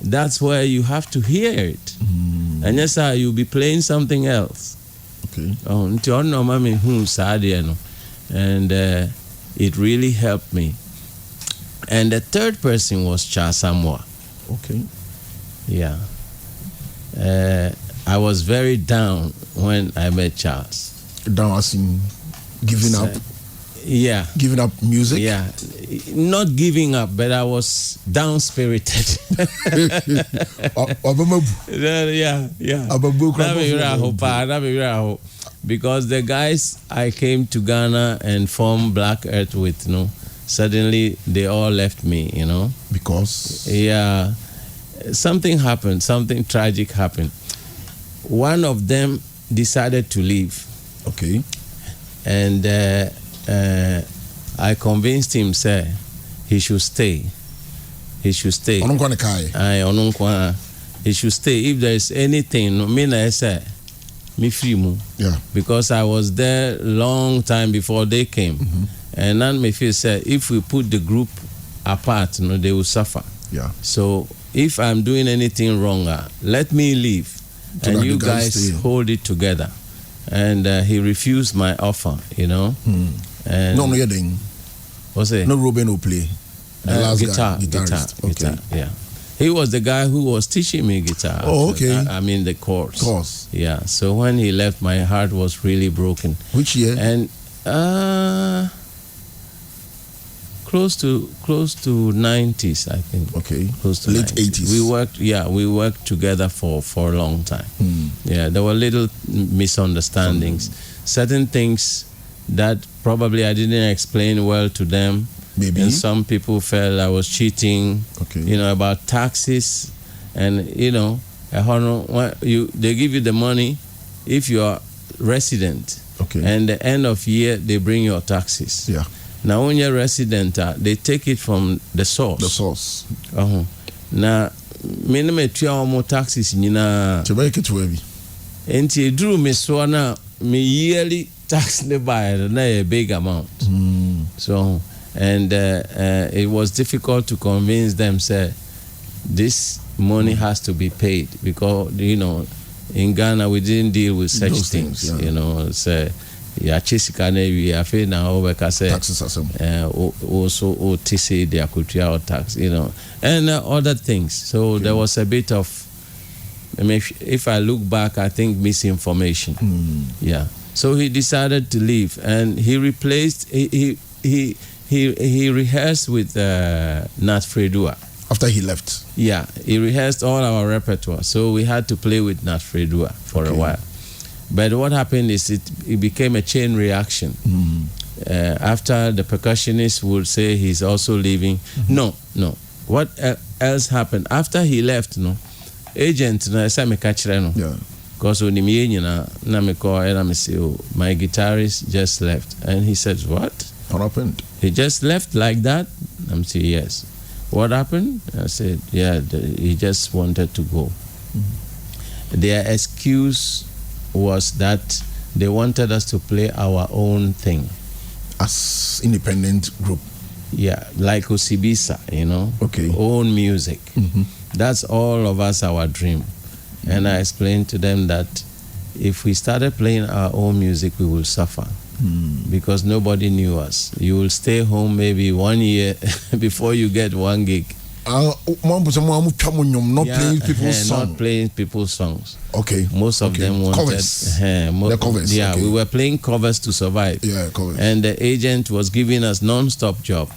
That's where you have to hear it. And yes, sir, you'll be playing something else. Okay. Oh, nti ono mami sadie no, and it really helped me. And the third person was Charles Samoa. Okay. Yeah. I was very down when I met Charles. Down as in giving up? Yeah. Giving up music? Yeah. Not giving up, but I was down-spirited. Because the guys I came to Ghana and formed Black Earth with, suddenly they all left me, Because? Yeah. Something happened. Something tragic happened. One of them decided to leave. Okay. And I convinced him, say, he should stay. He should stay. He should stay. If there is anything, me free mu. Yeah. Because I was there long time before they came. And then me feel say if we put the group apart, they will suffer. Yeah. So if I'm doing anything wrong, let me leave, so and you guys hold it together. And he refused my offer, And no, you're doing. What's it? No, Ruben will play. The last guitar. Yeah. He was the guy who was teaching me guitar. Oh, okay. I mean the chords. Yeah. So when he left, my heart was really broken. Which year? And close to 90s, I think. Okay. Close to late 90s. 80s. We worked together for a long time. Yeah, there were little misunderstandings. Certain things that probably I didn't explain well to them. Maybe. And some people felt I was cheating. Okay. About taxes, and they give you the money. If you are resident. Okay. And the end of year, they bring your taxes. Yeah. Now, when you're resident, they take it from the source. The source. Now, minimum 2 more taxes. To make it heavy. And he drew me so now, me yearly tax by a big amount. So, and it was difficult to convince them, say, this money has to be paid because, in Ghana, we didn't deal with such things. Yeah. Say, yeah, Chisikane, we are afraid now over taxes also OTC, the Akutia tax, and other things. So there was a bit of, if I look back, I think misinformation. Yeah. So he decided to leave, and he replaced. He rehearsed with Nat Fredua. After he left. Yeah, he rehearsed all our repertoire, so we had to play with Nat Fredua for a while. But what happened is it became a chain reaction. After the percussionist would say he's also leaving. No. What else happened? After he left, agent na say me catch no. Yeah. Because when me call and I say, my guitarist just left. And he said, what? What happened? He just left like that? I'm saying, yes. What happened? I said, yeah, he just wanted to go. Their excuse was that they wanted us to play our own thing. As independent group? Yeah, like Osibisa, Okay. Own music. That's all of us, our dream. And I explained to them that if we started playing our own music, we will suffer. Because nobody knew us. You will stay home maybe 1 year before you get one gig. Not playing people's songs. Not playing people's songs. Okay. Most of them wanted covers. The covers. Yeah, okay. We were playing covers to survive. Yeah, covers. And the agent was giving us non-stop job.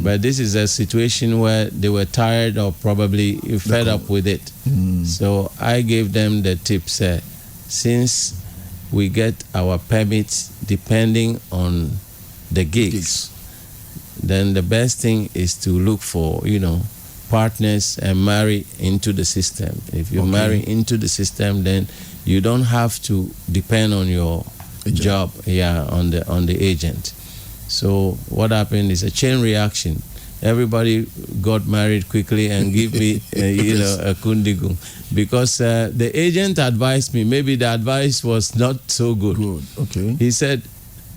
But this is a situation where they were tired or probably fed up with it. So I gave them the tips. Since we get our permits depending on the gigs, then the best thing is to look for, partners and marry into the system. If you marry into the system, then you don't have to depend on your job, on the agent. So what happened is a chain reaction. Everybody got married quickly and give me, a kundigu. Because the agent advised me, maybe the advice was not so good. Okay. He said,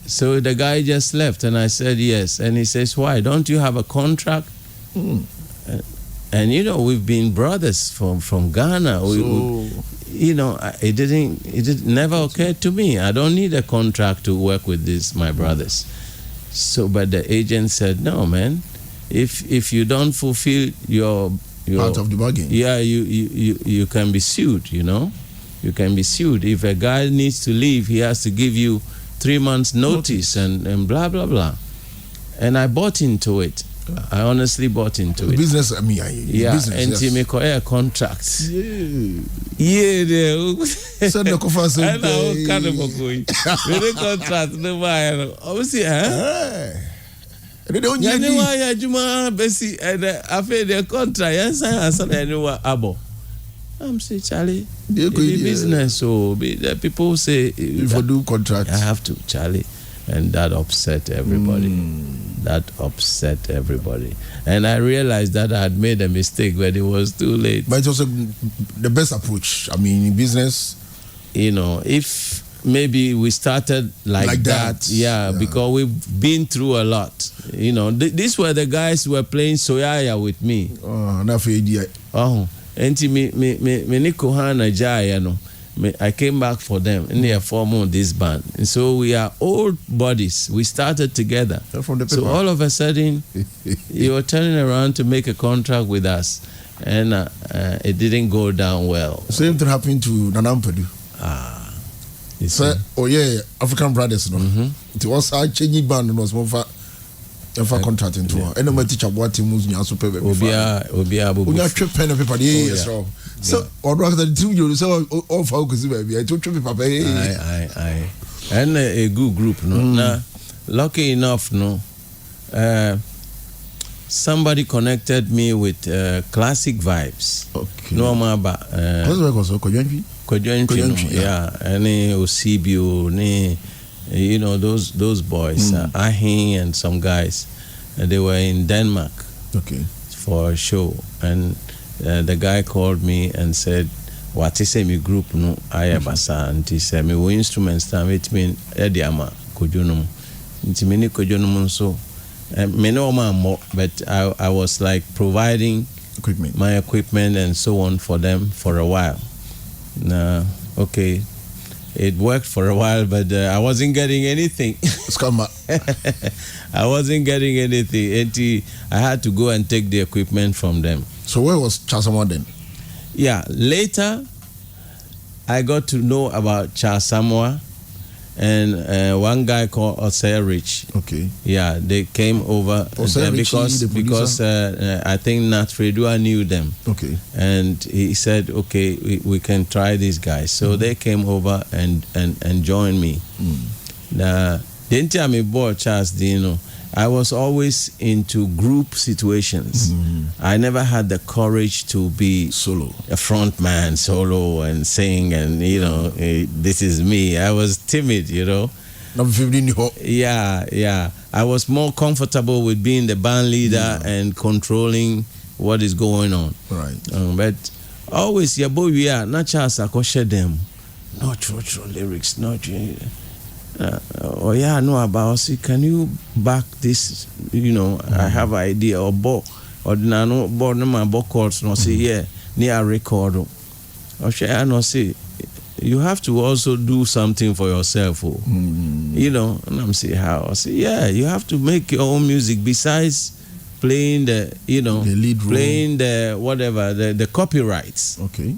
so the guy just left, and I said yes. And he says, why? Don't you have a contract? And we've been brothers from Ghana. It never occurred to me. I don't need a contract to work with my brothers. So, but the agent said, no, man. If you don't fulfill your part of the bargain, you can be sued. You can be sued. If a guy needs to leave, he has to give you 3 months notice and blah blah blah. And I bought into it. I honestly bought into it. Business, business, and make a contract. Send the coffers. I know, kind of a contract. Obviously, they don't need Bessie and after the contract. Yes, I said anyway. I'm saying, Charlie, the business. So the people say if I do contract, I have to, Charlie, and that upset everybody. That upset everybody, and I realized that I had made a mistake, but it was too late. But it was the best approach. In business, if maybe we started like that. Yeah, because we've been through a lot. These were the guys who were playing Soyaya with me. And me Kohana Jaya, I came back for them, and they are forming this band. And so we are old bodies. We started together. So all of a sudden, you were turning around to make a contract with us, and it didn't go down well. Same thing happened to Nanampadu. So, African Brothers, it was a changing band, and was more for contract into her. And my teacher, what him was your super baby. Obia trip pen of paper. Yes, so, or rather, the 2 years all focus, baby. I told you, Papa. I. And a good group, Now, lucky enough, somebody connected me with Classic Vibes. Okay. No, Kojonchi, yeah, any Osibio, you know, those boys, Ahin and some guys, they were in Denmark for a show, and the guy called me and said, what is a group no ayabasa, and he said me instruments time it mean ediama kojonum intimini kojonum so me no more, but I was like providing my equipment and so on for them for a while. Okay, it worked for a while, but I wasn't getting anything. I wasn't getting anything. I had to go and take the equipment from them. So where was Charles Samoa then? Yeah, later I got to know about Charles Samoa and one guy called Osei Rich. Okay. Yeah, they came over because I think Nat Fredua knew them. Okay. And he said, okay, we can try these guys. So they came over and joined me. Didn't tell me about Charles Dino. I was always into group situations. I never had the courage to be solo, a front man, solo and sing, and you know, this is me. I was timid, you know. Yeah. I was more comfortable with being the band leader and controlling what is going on. Right. But always, yeah, boy, we are not just a question them. No true lyrics, no true. I know about. See, can you back this? You know, I have an idea or no my chords. No, say yeah, near record. Or I no say you have to also do something for yourself. You know, and I'm saying how. I say yeah, you have to make your own music besides playing the lead role, playing the whatever the copyrights. Okay.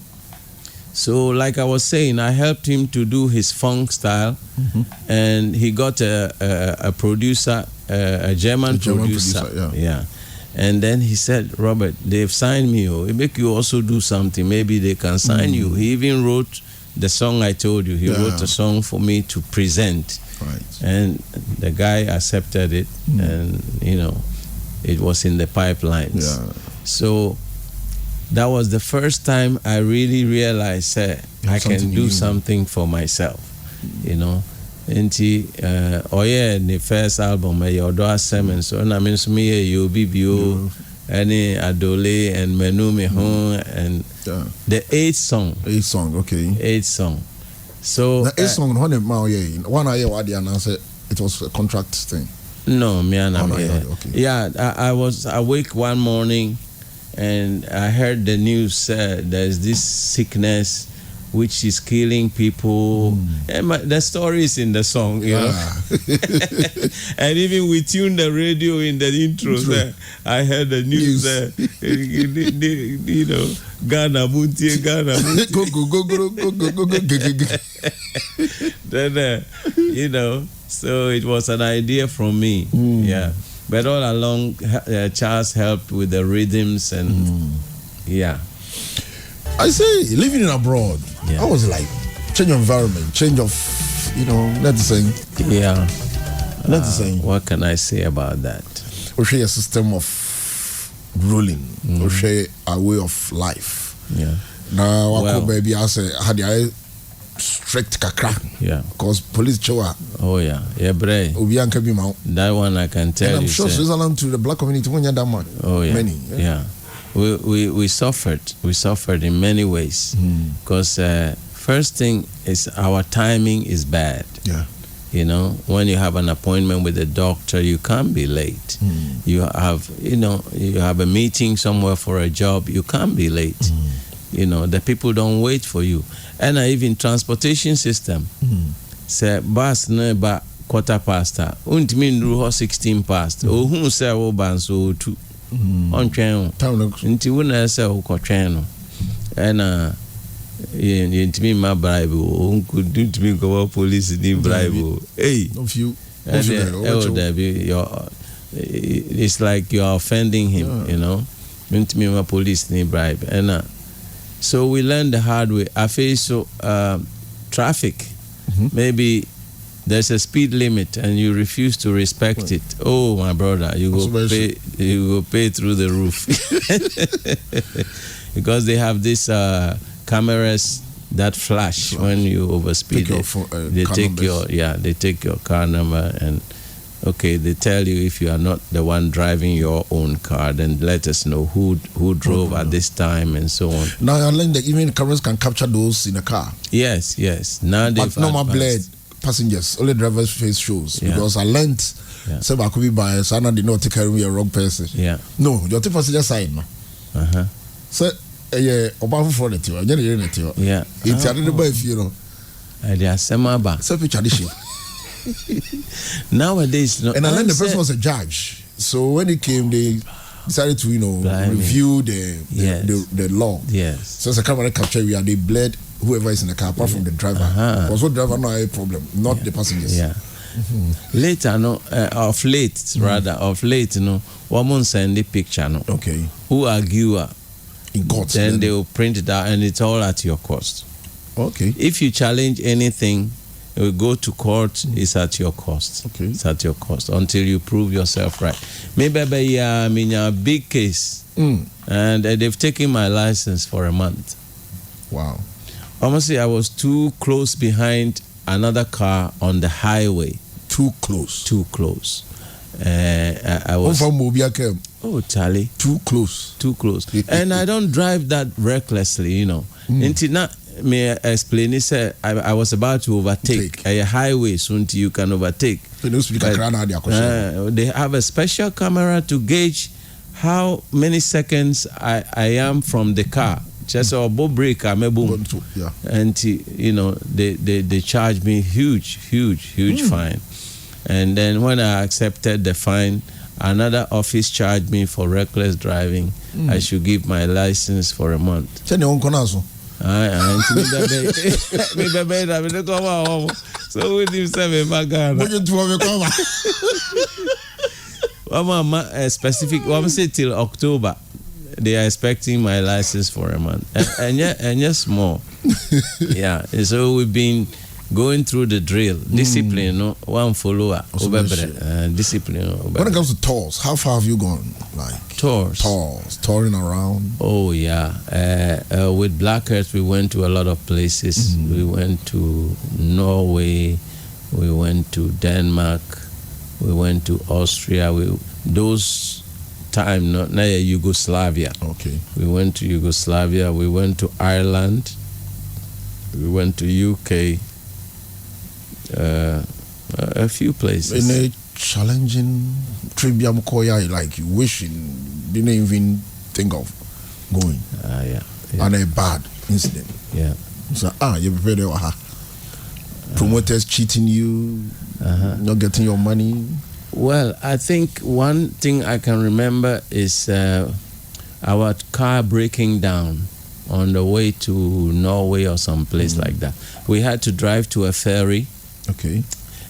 So, like I was saying, I helped him to do his funk style, and he got a producer, a German producer. Yeah. And then he said, Robert, they've signed me. It make you also do something. Maybe they can sign you. He even wrote the song I told you. He wrote a song for me to present. Right. And the guy accepted it, and, you know, it was in the pipelines. Yeah. So that was the first time I really realized I can do something for myself, you know. And the first album, your daughter Simon, so I mean, me, you BBO, any Adole and Menu Mehon, and the 8th song. 8th song, okay. 8th song. So the 8th song, one year, what the announce it was a contract thing. No, me and okay. Yeah, I was awake one morning. And I heard the news, there's this sickness which is killing people. And the story is in the song, you know. And even we tuned the radio in the intro. I heard the news there. You know, Ghana Muntie. Then, you know, so it was an idea from me. Yeah. But all along, Charles helped with the rhythms and I say, living in abroad, I was like, change of environment, change of, not the same. Yeah. Not the same. What can I say about that? We share a system of ruling. We share a way of life. Yeah. Now, baby, I say, had I strict kakra. Yeah. Because police show. Oh yeah. Yeah, bre. That one I can tell you. And I'm sure Switzerland to the black community when you're that much. Oh yeah. Many. Yeah. We suffered. We suffered in many ways. Because first thing is our timing is bad. Yeah. You know, when you have an appointment with a doctor, you can't be late. You have a meeting somewhere for a job, you can't be late. You know, the people don't wait for you. And even transportation system. Say bus ba 1:15. Untimi nduru 16 past. Ohun say wo ban so 2. On twen. Nti wona say wo kotwen no. And yentimi ma bribe o ntimi go police ni bribe. Hey. Of you. It's like you're offending him, you know. Yentimi ma police ni bribe. And so we learned the hard way. I face traffic. Maybe there's a speed limit and you refuse to respect it. Oh, my brother, you go pay through the roof. Because they have these cameras that flash when you overspeed they take your car number, and okay, they tell you if you are not the one driving your own car, then let us know who drove at this time and so on. Now I learned that even cameras can capture those in a car. Yes. Now but normal blade passengers, only driver's face shows. Because I learned so I could be biased, I did not take care of me a wrong person. Yeah. No, you're the passenger side, no. So about for the two, yeah. It's a little bit, you know. They are semi-back. So tradition. Nowadays, no. And I learned the person was a judge. So when he came, they decided to, review the law. Yes. So as a camera capture, they bled whoever is in the car, apart from the driver. Because what driver not a problem, not the passengers. Yeah. Later, of late, woman send the picture, Okay. Who argue in court. Then they will print it out, and it's all at your cost. Okay. If you challenge anything, it will go to court. It's at your cost. Okay. It's at your cost until you prove yourself right. Maybe a big case, and they've taken my license for a month. Wow. Honestly, I was too close behind another car on the highway. Too close. I was. Oh, Charlie. Too close. And I don't drive that recklessly, Until now, may I explain this? I was about to overtake a highway, so until you can overtake. They have a special camera to gauge how many seconds I am from the car. Just a break, I'm able. And they charged me huge fine. And then when I accepted the fine, another office charged me for reckless driving. I should give my license for a month. So with him specific, say till October. They are expecting my license for a month, and yes more. Yeah, so we've been going through the drill, discipline, one follower, discipline. When it comes to tours, how far have you gone? Like touring around? Oh yeah, with Black Earth we went to a lot of places. We went to Norway, we went to Denmark, we went to Austria. Those time, not Yugoslavia. Okay. We went to Yugoslavia. We went to Ireland. We went to UK. A few places. In a challenging trip, like you wish you didn't even think of going. Yeah. And a bad incident. Yeah. So you prepared to promoters cheating you, not getting your money. Well, I think one thing I can remember is our car breaking down on the way to Norway or some place like that. We had to drive to a ferry, okay,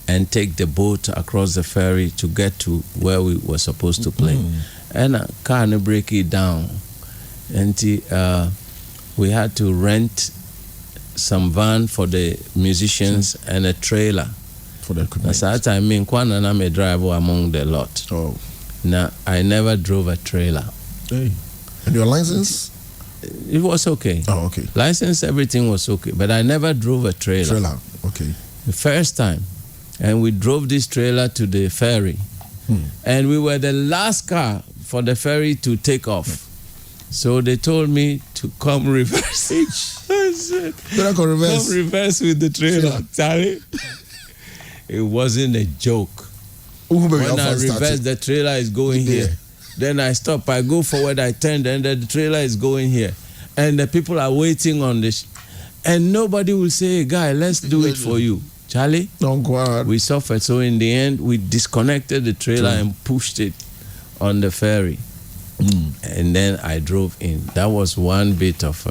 and take the boat across the ferry to get to where we were supposed to play. And a car break it down, and we had to rent some van for the musicians and a trailer. For the equipment. At that time, I'm a driver among the lot. Oh. Now, I never drove a trailer. Hey. And your license? It was okay. Oh, okay. License, everything was okay. But I never drove a trailer. Trailer, okay. The first time. And we drove this trailer to the ferry. And we were the last car for the ferry to take off. So they told me to come reverse. I said, come reverse with the trailer, Charlie. It wasn't a joke. When I reverse, the trailer is going here. Then I stop, I go forward, I turn, and the trailer is going here. And the people are waiting on this. And nobody will say, hey, guy, let's do it for you. Charlie, we suffered. So in the end, we disconnected the trailer and pushed it on the ferry. And then I drove in. That was one bit of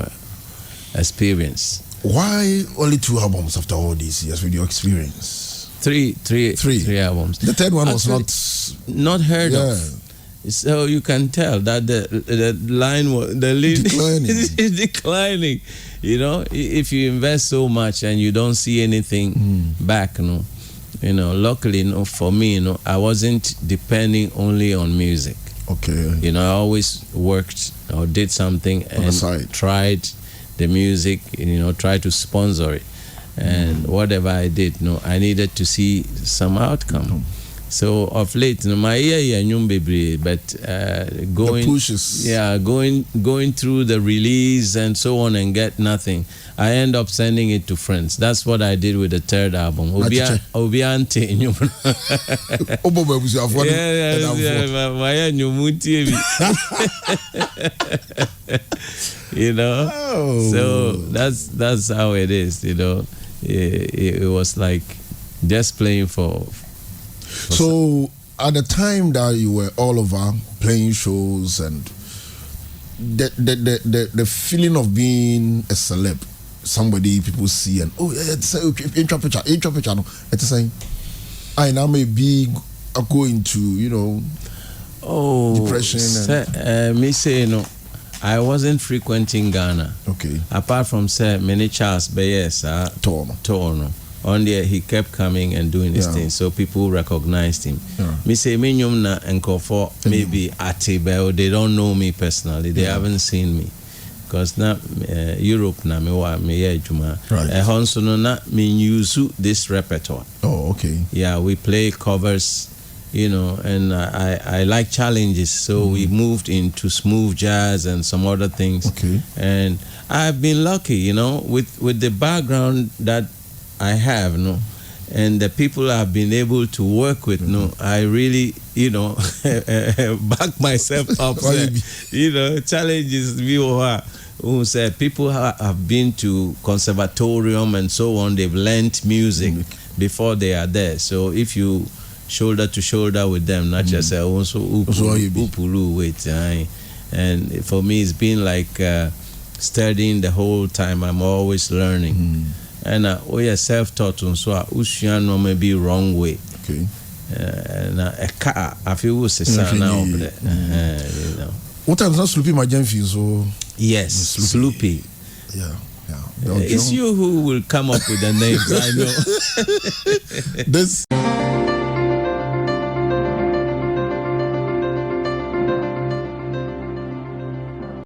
experience. Why only 2 albums after all these years with your experience? Three albums. The third one was not heard of. So you can tell that the lead is declining. If you invest so much and you don't see anything back, luckily, for me, I wasn't depending only on music. Okay. I always worked or did something and tried the music, try to sponsor it. And whatever I did, I needed to see some outcome. So of late, my ear but going, the pushes. going through the release and so on and get nothing. I end up sending it to friends. That's what I did with the third album. So that's how it is. It was like just playing for. So at the time that you were all over playing shows and the feeling of being a celeb, somebody people see and it's intro picture. It's saying I now may be going to depression. Me say I wasn't frequenting Ghana. Okay. Apart from many Charles Bayes, Torno. On there, he kept coming and doing his thing, so people recognized him. Me say, me nyumna enko for maybe Atibe, they don't know me personally. They haven't seen me, because na Europe na me wa me ye juma. Honso no na me use this repertoire. Oh, okay. Yeah, we play covers, and I like challenges, so we moved into smooth jazz and some other things. Okay. And I've been lucky, with the background that I have, and the people I've been able to work with, I really, back myself up. Challenges who said people have been to conservatorium and so on. They've learnt music before they are there. So if you shoulder to shoulder with them, not just also upulu wait. And for me, it's been like studying the whole time. I'm always learning. And we are self-taught, so ushiano may be wrong way. Okay. And I feel was a son now. What time is not Sloopy my gen feel so? Yes, Sloopy. Yeah. It's you who will come up with the names. I know. This.